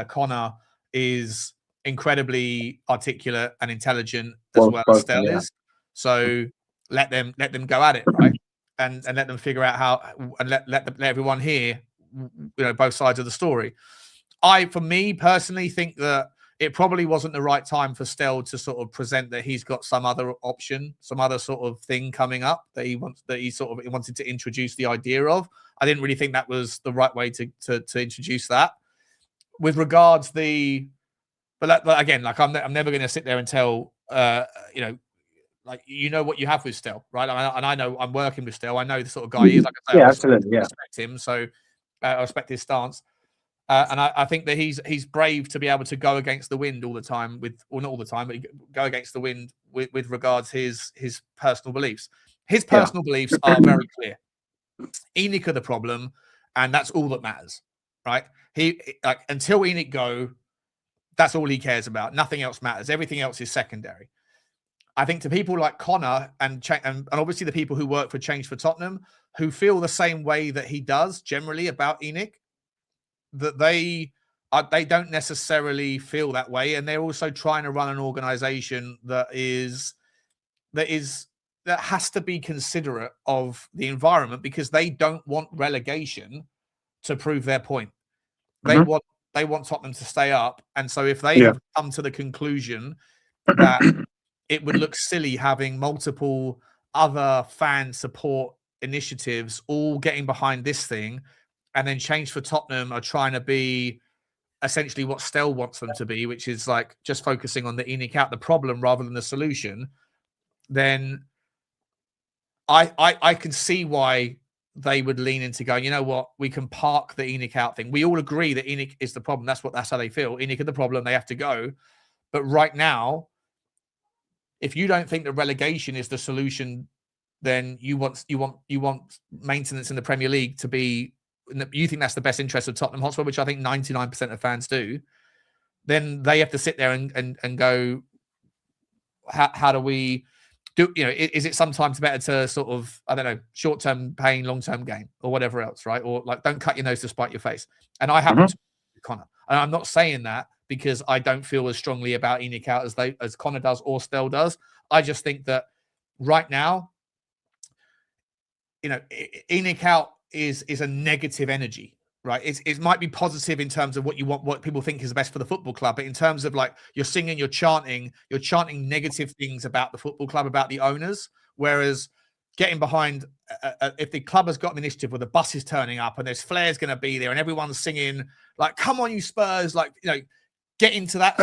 S1: Connor is incredibly articulate and intelligent as well as Stell is. So let them go at it, right? And let them figure out how, and let everyone hear, both sides of the story. For me personally, think that it probably wasn't the right time for Stell to sort of present that he's got some other option, some other sort of thing coming up that he wanted to introduce the idea of. I didn't really think that was the right way to introduce that. With regards but again, like I'm never going to sit there and tell what you have with Stell, right? And I know I'm working with Stell. I know the sort of guy he is. Like I say,
S3: absolutely,
S1: I respect him, so I respect his stance. And I think that he's brave to be able to go against the wind all the time not all the time, but go against the wind with regards his personal beliefs. His personal beliefs are very clear. ENIC are the problem, and that's all that matters, right? Until ENIC go, that's all he cares about. Nothing else matters. Everything else is secondary. I think to people like Connor and obviously the people who work for Change for Tottenham, who feel the same way that he does generally about ENIC, that they don't necessarily feel that way, and they're also trying to run an organization that has to be considerate of the environment, because they don't want relegation to prove their point. They want Tottenham to stay up, and so if they have come to the conclusion that it would look silly having multiple other fan support initiatives all getting behind this thing, and then Change for Tottenham are trying to be essentially what Stell wants them to be, which is like just focusing on the ENIC out, the problem rather than the solution, then I can see why they would lean into going, you know what, we can park the ENIC out thing. We all agree that ENIC is the problem. That's how they feel. ENIC are the problem. They have to go. But right now, if you don't think that relegation is the solution, then you want maintenance in the Premier League to be, you think that's the best interest of Tottenham Hotspur, which I think 99% of fans do, then they have to sit there and go, how do we do, is it sometimes better to sort of, I don't know, short-term pain, long-term gain or whatever else, right? Or like, don't cut your nose to spite your face. And I happen to Connor. And I'm not saying that because I don't feel as strongly about ENIC out as Connor does or Stell does. I just think that right now, ENIC out is a negative energy, right? It might be positive in terms of what people think is best for the football club, but in terms of like you're singing, you're chanting negative things about the football club, about the owners. Whereas getting behind, if the club has got an initiative where the bus is turning up and there's flares going to be there and everyone's singing like, "Come on, you Spurs!" Like, get into that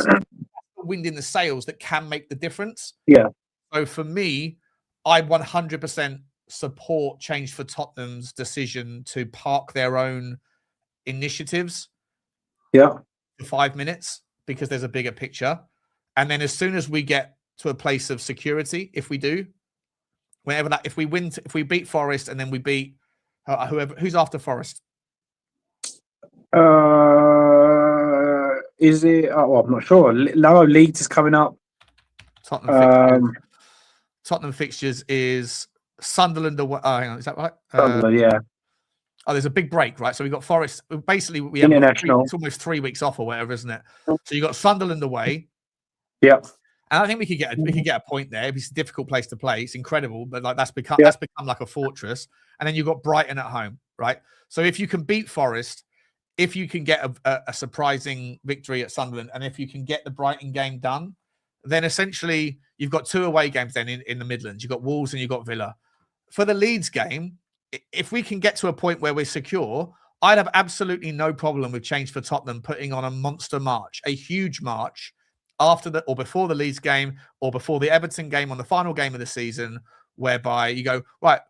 S1: wind in the sails that can make the difference.
S3: Yeah.
S1: So for me, I 100% support Change for Tottenham's decision to park their own initiatives for 5 minutes because there's a bigger picture. And then as soon as we get to a place of security, if we do, if we beat Forest and then we beat who's after Forest?
S3: Is it? Oh, I'm not sure. Leeds is coming up.
S1: Tottenham fixtures is Sunderland away. Oh, hang on, is that right?
S3: Sunderland, yeah.
S1: Oh, there's a big break, right? So we got Forest. Basically, we have it's almost 3 weeks off or whatever, isn't it? So you got Sunderland away.
S3: Yeah.
S1: And I think we could get a point there. It's a difficult place to play. It's incredible, but like that's become like a fortress. And then you've got Brighton at home, right? So if you can beat Forest, if you can get a surprising victory at Sunderland, and if you can get the Brighton game done, then essentially you've got 2 away games then in the Midlands. You've got Wolves and you've got Villa. For the Leeds game, if we can get to a point where we're secure, I'd have absolutely no problem with Change for Tottenham putting on a monster march, a huge march after or before the Leeds game or before the Everton game on the final game of the season, whereby you go, right,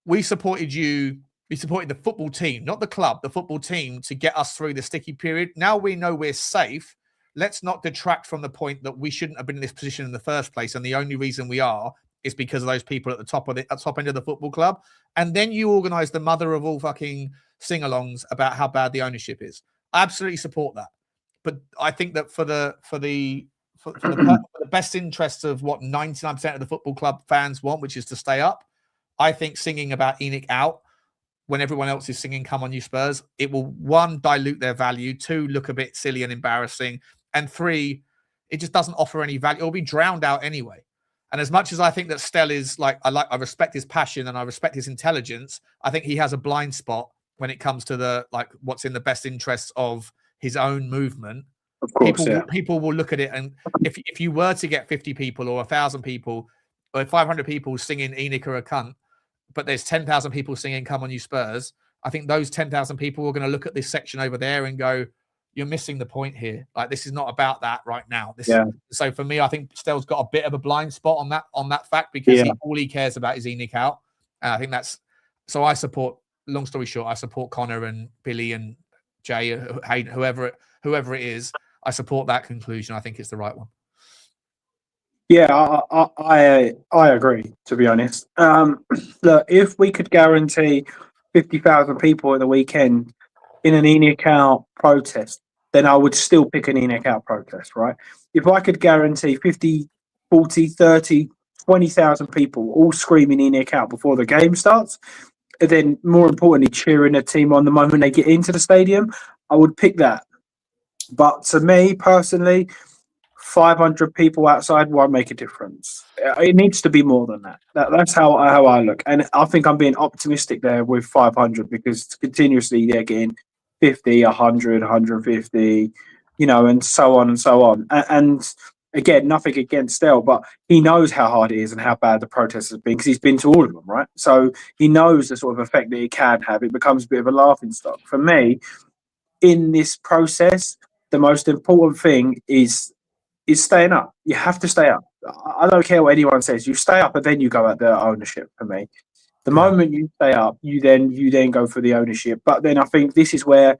S1: we supported you. We supported the football team, not the club, the football team, to get us through the sticky period. Now we know we're safe. Let's not detract from the point that we shouldn't have been in this position in the first place. And the only reason we are is because of those people at the top end of the football club. And then you organize the mother of all fucking sing-alongs about how bad the ownership is. I absolutely support that. But I think that for the best interests of what 99% of the football club fans want, which is to stay up, I think singing about ENIC out when everyone else is singing "Come on, you Spurs," it will, 1, dilute their value, 2, look a bit silly and embarrassing, and 3, it just doesn't offer any value. It'll be drowned out anyway. And as much as I think that Stell is I respect his passion and I respect his intelligence, I think he has a blind spot when it comes to what's in the best interests of his own movement.
S3: Of course,
S1: people will look at it, and if you were to get 50 people or 1,000 people or 500 people singing "ENIC are a cunt," but there's 10,000 people singing "Come on, you Spurs," I think those 10,000 people are going to look at this section over there and go, "You're missing the point here. Like, this is not about that right now." So for me, I think Stell's got a bit of a blind spot on that fact because all he cares about is ENIC out. And I think so I support, long story short, I support Connor and Billy and Jay, Hayden, whoever it is. I support that conclusion. I think it's the right one.
S3: Yeah, I agree, to be honest. Look, if we could guarantee 50,000 people at the weekend in an ENIC out protest, then I would still pick an ENIC out protest, right? If I could guarantee 50, 40, 30, 20,000 people all screaming ENIC out before the game starts, and then more importantly, cheering a team on the moment they get into the stadium, I would pick that. But to me personally, 500 people outside won't make a difference. It needs to be more than that. That's how I look. And I think I'm being optimistic there with 500 because continuously they're getting 50, 100, 150, and so on and so on. And again, nothing against Stell, but he knows how hard it is and how bad the protest has been because he's been to all of them, right? So he knows the sort of effect that it can have. It becomes a bit of a laughing stock. For me, in this process, the most important thing is staying up. You have to stay up. I don't care what anyone says. You stay up and then you go at the ownership. For me, the moment you stay up, you then go for the ownership. But then I think this is where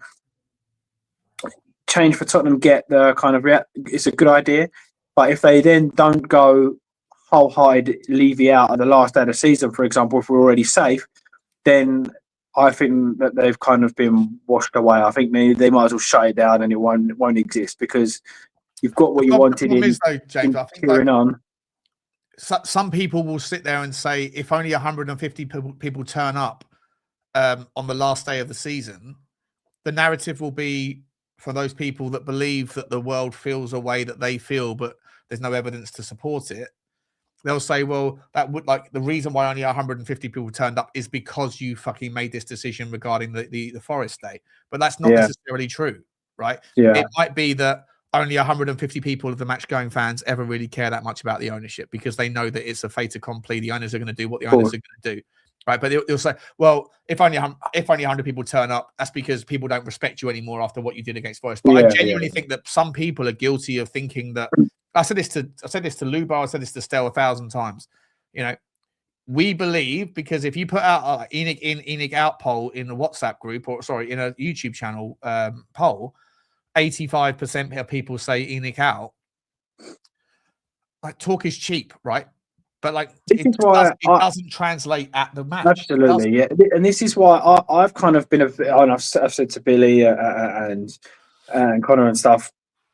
S3: change for Tottenham get the kind of it's a good idea. But if they then don't go wholehearted Levy out at the last day of the season, for example, if we're already safe, then I think that they've kind of been washed away. I think they might as well shut it down and it won't exist, because you've got what you wanted in,
S1: James, I think
S3: cheering on.
S1: Some people will sit there and say, if only 150 people turn up on the last day of the season, the narrative will be for those people that believe that the world feels a way that they feel, but there's no evidence to support it. They'll say, well, that would, like, the reason why only 150 people turned up is because you fucking made this decision regarding the Forest Day. But that's not necessarily true, right?
S3: Yeah.
S1: It might be that only 150 people of the match going fans ever really care that much about the ownership, because they know that it's a fait accompli. The owners are going to do what the owners are going to do, right? But they'll say, well, if only 100 people turn up, that's because people don't respect you anymore after what you did against Forest. But I genuinely think that some people are guilty of thinking that. I said this to Luba, I said this to Stell 1,000 times. You know, we believe, because if you put out ENIC out poll in the WhatsApp group, or sorry, in a YouTube channel poll, 85% of people say ENIC out. Like, talk is cheap, right? But like, it doesn't translate at the match.
S3: Absolutely, yeah. And this is why I've kind of been and I've said to Billy and Connor and stuff,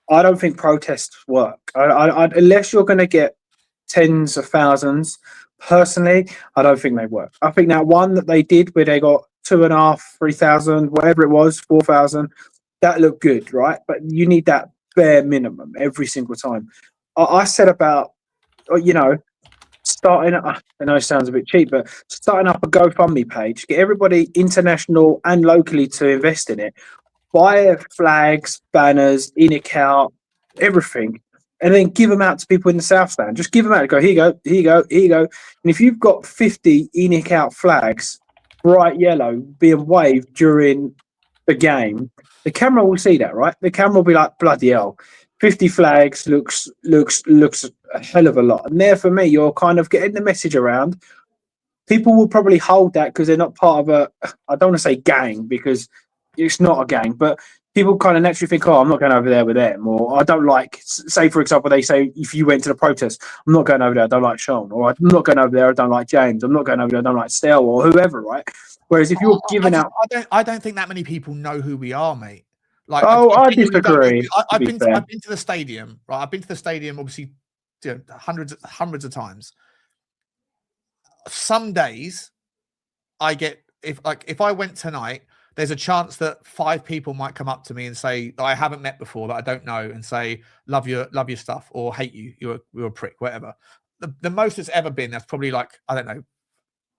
S3: I don't think protests work. Unless you're going to get tens of thousands, personally, I don't think they work. I think that one that they did where they got 2,500, 3,000, whatever it was, 4,000, that looked good, right? But you need that bare minimum every single time. I said about, starting, I know it sounds a bit cheap, but starting up a GoFundMe page, get everybody international and locally to invest in it. Buy flags, banners, ENIC out, everything, and then give them out to people in the South Stand. Just give them out. Go, here you go, here you go, here you go. And if you've got 50 ENIC out flags, bright yellow, being waved during the game, the camera will see that, right? The camera will be like, bloody hell, 50 flags looks a hell of a lot. And there, for me, you're kind of getting the message around. People will probably hold that because they're not part of I don't want to say gang, because it's not a gang, but people kind of naturally think, oh, I'm not going over there with them, or I don't like, say, for example, they say, if you went to the protest, I'm not going over there, I don't like Sean, or I'm not going over there, I don't like James, I'm not going over there, I don't like Stell, or whoever, right? Whereas if you're giving out...
S1: I don't think that many people know who we are, mate. Like,
S3: I disagree.
S1: I've been to the stadium, right? I've been to the stadium, obviously, hundreds of times. Some days, I get, if I went tonight, there's a chance that 5 people might come up to me and say that I haven't met before, that I don't know, and say, love your stuff, or hate you, you're a prick, whatever. The most it's ever been, that's probably like, I don't know,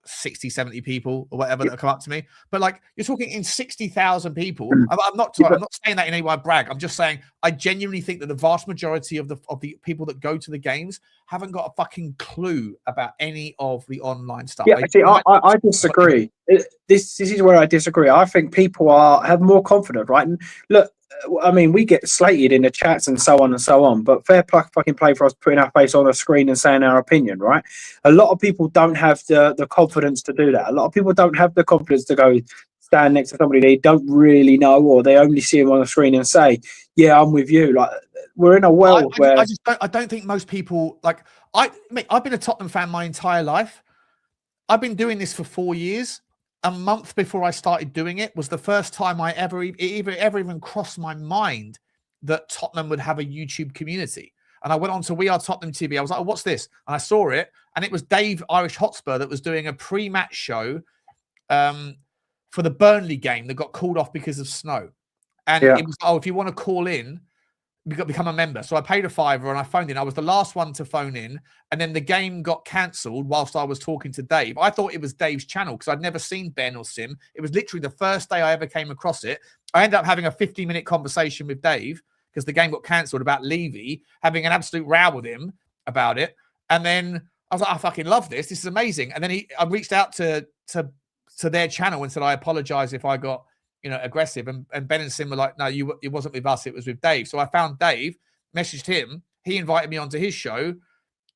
S1: 60, 70 people or whatever that come up to me. But like, you're talking in 60,000 people. I'm not saying that in any way I brag. I'm just saying I genuinely think that the vast majority of the people that go to the games haven't got a fucking clue about any of the online stuff.
S3: Yeah, I disagree. This is where I disagree. I think people have more confidence, right? And look, I mean, we get slated in the chats and so on, but fair fucking play for us putting our face on a screen and saying our opinion, right? A lot of people don't have the confidence to do that. A lot of people don't have the confidence to go stand next to somebody they don't really know, or they only see them on the screen and say, yeah, I'm with you. Like, we're in a world where...
S1: I don't think most people, like, I've been a Tottenham fan my entire life. I've been doing this for 4 years. A month before I started doing it was the first time I ever even crossed my mind that Tottenham would have a YouTube community. And I went on to We Are Tottenham TV. I was like, oh, what's this? And I saw it. And it was Dave Irish Hotspur that was doing a pre-match show for the Burnley game that got called off because of snow. And it was, if you want to call in, become a member. So I paid a £5 and I phoned in. I was the last one to phone in, and then the game got cancelled whilst I was talking to Dave. I thought it was Dave's channel because I'd never seen Ben or Sim. It was literally the first day I ever came across it. I ended up having a 50-minute conversation with Dave because the game got cancelled about Levy, having an absolute row with him about it. And then I was like, I fucking love this. This is amazing. And then I reached out to their channel and said, I apologise if I got aggressive. And Ben and Sim were like, no, it wasn't with us, it was with Dave. So I found Dave, messaged him, he invited me onto his show,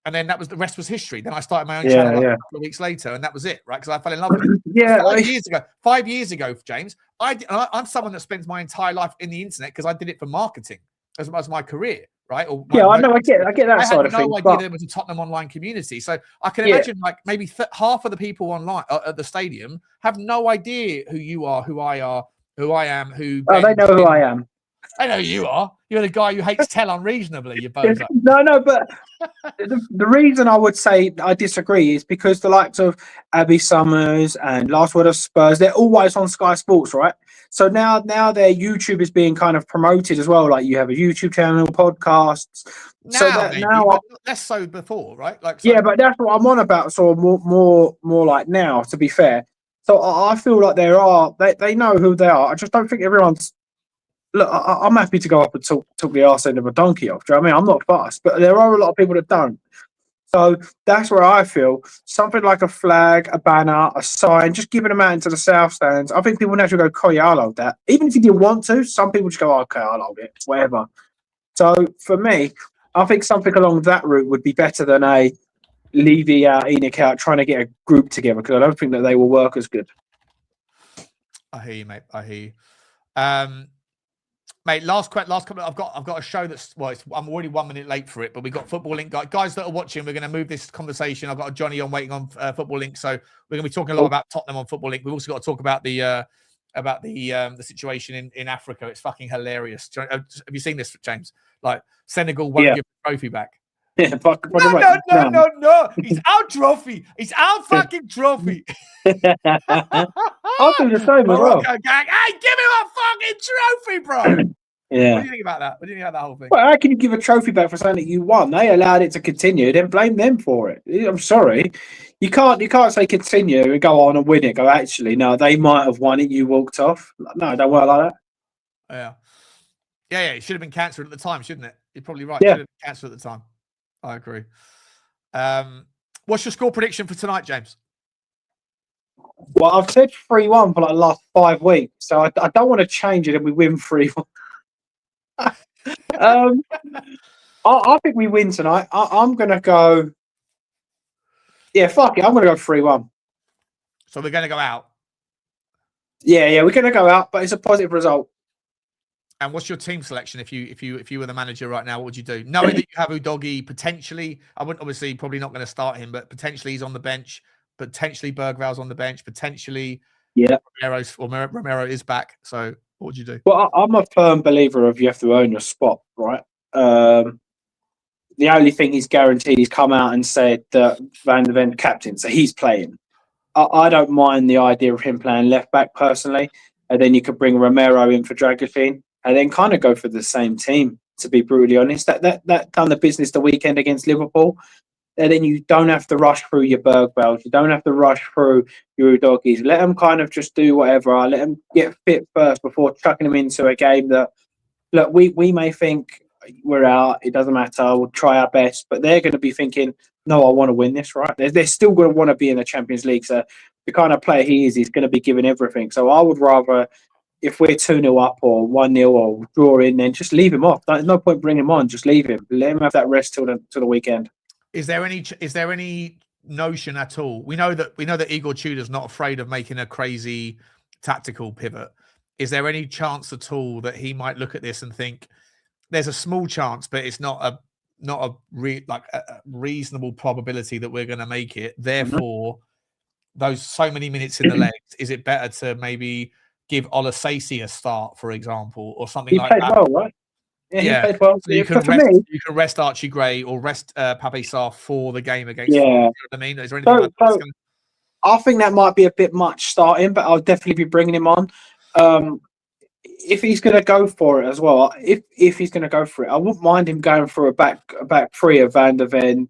S1: and then the rest was history. Then I started my own channel a couple of weeks later, and that was it, right? Because I fell in love with it. 5 years ago, James, I'm someone that spends my entire life in the internet because I did it for marketing as my career, right?
S3: I know, I get that side of things.
S1: I had no idea there was a Tottenham online community. So I can imagine like maybe half of the people online at the stadium have no idea who you are, who I am, who.
S3: Oh, they know who I am.
S1: I know who you are. You're the guy who hates Tell unreasonably. You bozo.
S3: No, but the reason I would say I disagree is because the likes of Abby Summers and Last Word of Spurs, they're always on Sky Sports, right? So now their YouTube is being kind of promoted as well. Like you have a YouTube channel, podcasts.
S1: Now, less so before, right? Like
S3: but that's what I'm on about. So more like now, to be fair. So I feel like they know who they are. I just don't think everyone's. Look, I'm happy to go up and talk the arse end of a donkey off. Do you know what I mean? I'm not fussed, but there are a lot of people that don't. So that's where I feel something like a flag, a banner, a sign, just giving them out into the south stands. I think people naturally go, "Cool, yeah, I'll hold that." Even if you didn't want to, some people just go, "Okay, I'll hold it," whatever. So for me, I think something along that route would be better than a Levy out, Enoch out, trying to get a group together, because I don't think that they will work as good.
S1: I hear you, mate. I hear you. Mate, last couple. I've got a show that's I'm already 1 minute late for it, but we've got Football Link guys that are watching. We're going to move this conversation. I've got a Johnny on waiting on Football Link, so we're going to be talking a lot about Tottenham on Football Link. We've also got to talk about the situation in Africa. It's fucking hilarious. Have you seen this, James? Like Senegal won't give the trophy back.
S3: Yeah,
S1: no. It's our trophy. It's our fucking trophy.
S3: I'll do the same as well.
S1: Gang. Hey, give him a fucking trophy, bro.
S3: Yeah.
S1: What do you think about that? What do you think about that whole thing?
S3: Well, how can you give a trophy back for something that you won? They allowed it to continue, then blame them for it. I'm sorry. You can't say continue and go on and win it. Go, actually, no, they might have won it. You walked off. No, don't work like
S1: that. Yeah. It should have been cancelled at the time, shouldn't it? You're probably right.
S3: Yeah.
S1: It should have been cancelled at the time. I agree. What's your score prediction for tonight, James?
S3: Well, I've said 3-1 for like the last 5 weeks, so I don't want to change it and we win 3-1. I think we win tonight. I'm going to go... Yeah, fuck it. I'm going to go 3-1.
S1: So we're going to go out?
S3: Yeah, we're going to go out, but it's a positive result.
S1: And what's your team selection if you were the manager right now? What would you do? Knowing that you have Udogie potentially, I wouldn't obviously probably not going to start him, but potentially he's on the bench. Potentially Berghvall's on the bench. Potentially, Romero is back. So what would you do?
S3: Well, I'm a firm believer of you have to own your spot, right? The only thing he's guaranteed, he's come out and said that Van der Ven captain, so he's playing. I don't mind the idea of him playing left back personally, and then you could bring Romero in for Dragutin. And then kind of go for the same team, to be brutally honest. That done the business the weekend against Liverpool. And then you don't have to rush through your Berghvalls. You don't have to rush through your Udogies. Let them kind of just do whatever. Let them get fit first before chucking them into a game that, look, we may think we're out. It doesn't matter. We'll try our best. But they're going to be thinking, no, I want to win this, right? They're still going to want to be in the Champions League. So the kind of player he is, he's going to be giving everything. So I would rather... If we're 2-0 up or 1-0 or draw in, then just leave him off. There's no point bringing him on. Just leave him. Let him have that rest till the weekend.
S1: Is there any notion at all? We know that Igor Tudor's not afraid of making a crazy tactical pivot. Is there any chance at all that he might look at this and think there's a small chance, but it's not a reasonable probability that we're going to make it. Therefore, those so many minutes in the legs, is it better to maybe give Olasasi a start, for example, or something like that?
S3: He played well, right? Yeah, he played well.
S1: So you can rest Archie Gray or rest Pape Sarr for the game against.
S3: Yeah,
S1: you know what I mean, is there anything like that?
S3: I think that might be a bit much starting, but I'll definitely be bringing him on. If he's going to go for it as well, if he's going to go for it, I wouldn't mind him going for a back three of Van der Ven,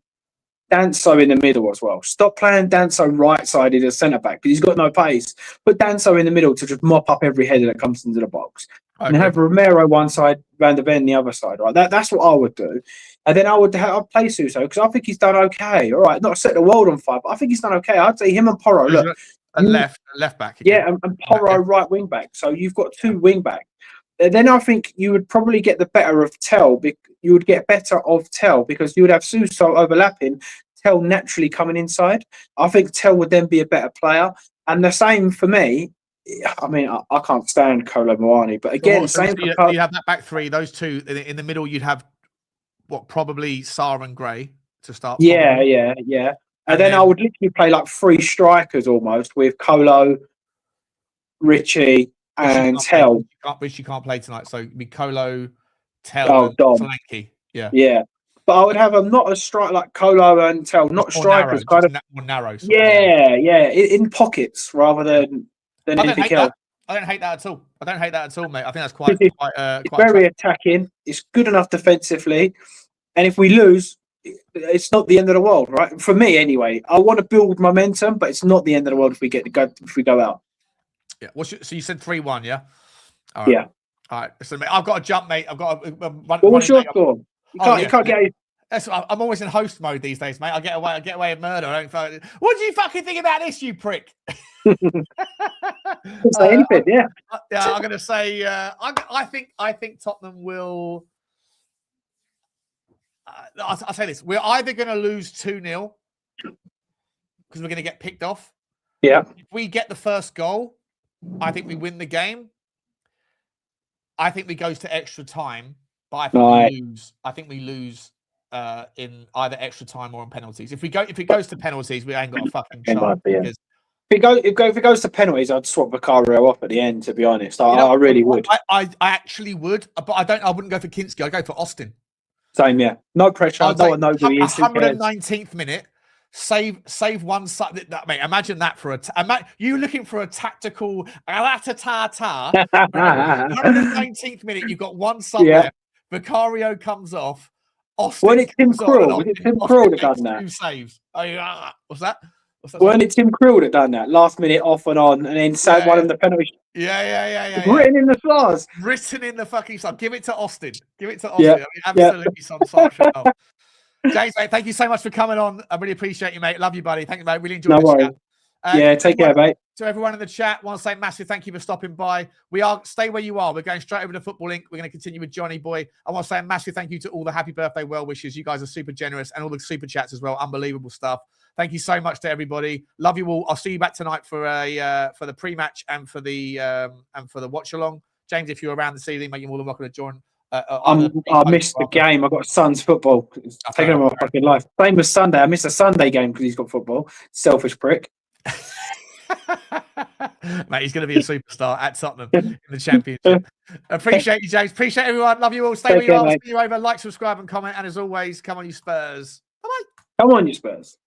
S3: Danso in the middle as well. Stop playing Danso right-sided as centre-back because he's got no pace. Put Danso in the middle to just mop up every header that comes into the box. Okay. And have Romero one side, Van der Ven the other side. Right, that's what I would do. And then I'd play Suso because I think he's done okay. All right, not set the world on fire, but I think he's done okay. I'd say him and Porro. Look,
S1: a left back. Again.
S3: Yeah, and Porro right wing back. So you've got 2 wing backs. Then I think you would probably get the better of Tel. You would get better of Tel because you would have Suso overlapping, Tel naturally coming inside. I think Tel would then be a better player. And the same for me. I mean, I can't stand Kolo Muani, but again, same for
S1: you have that back 3. Those 2 in the middle. You'd have probably Sarr and Gray to start.
S3: Yeah. And then I would literally play like 3 strikers almost with Kolo, Richie, and Tel.
S1: Which you can't play tonight. So it'd be Kolo, Tel, and Solanke. Yeah.
S3: But I would have them not a strike like Kolo and Tel, not strikers, kind of
S1: more narrow.
S3: In pockets rather than anything else.
S1: I don't hate that at all. Mate. I think that's quite
S3: very attacking. It's good enough defensively, and if we lose, it's not the end of the world, right? For me, anyway. I want to build momentum, but it's not the end of the world if we go out.
S1: Yeah. So you said 3-1, yeah? All right.
S3: Yeah.
S1: All right. So, mate, I've got to jump, mate. I've got to run.
S3: What's your score? You can't get.
S1: I'm always in host mode these days, mate. I get away with murder. What do you fucking think about this, you prick?
S3: Say anything, yeah.
S1: I'm going to say. I think Tottenham will. I'll say this: we're either going to lose 2-0 because we're going to get picked off.
S3: Yeah.
S1: If we get the first goal, I think we win the game. I think we goes to extra time, but I think we lose. In either extra time or on penalties. If it goes to penalties, we ain't got a fucking chance. If
S3: it goes to penalties, I'd swap Vicario off at the end. To be honest, I really would.
S1: I actually would, but I wouldn't go for Kinsky. I'd go for Austin.
S3: Same, yeah. No pressure. I don't know who he is.
S1: 119th minute. Save one side. Mate, imagine that for you looking for a tactical. 119th minute. You've got one sub left. Vicario comes off. Austin
S3: when it's Tim Krul, was it Tim Krul that done that?
S1: 2 saves. What's that?
S3: When it's Tim Krul that done that last minute off and on, and then saved one of the penalties.
S1: Yeah.
S3: Written in the stars.
S1: Written in the fucking stars. Give it to Austin. Yeah. I mean, absolutely some sort of James, mate, thank you so much for coming on. I really appreciate you, mate. Love you, buddy. Thank you, mate. Really enjoyed it.
S3: Take care, mate.
S1: To everyone in the chat, I want to say massive thank you for stopping by. Stay where you are. We're going straight over to Football Inc. We're going to continue with Johnny Boy. I want to say a massive thank you to all the happy birthday well wishes. You guys are super generous, and all the super chats as well. Unbelievable stuff. Thank you so much to everybody. Love you all. I'll see you back tonight for the pre-match and for the watch along. James, if you're around this evening, mate, you're more than welcome to join.
S3: I missed the game. I've got Son's football. It's taking over my fucking life. Same as Sunday. I missed a Sunday game because he's got football. Selfish prick.
S1: Mate, he's going to be a superstar at Tottenham in the Championship. Appreciate you, James. Appreciate everyone. Love you all. Stay where you are. See you over. Like, subscribe, and comment. And as always, come on, you Spurs. Bye-bye.
S3: Come on, you Spurs.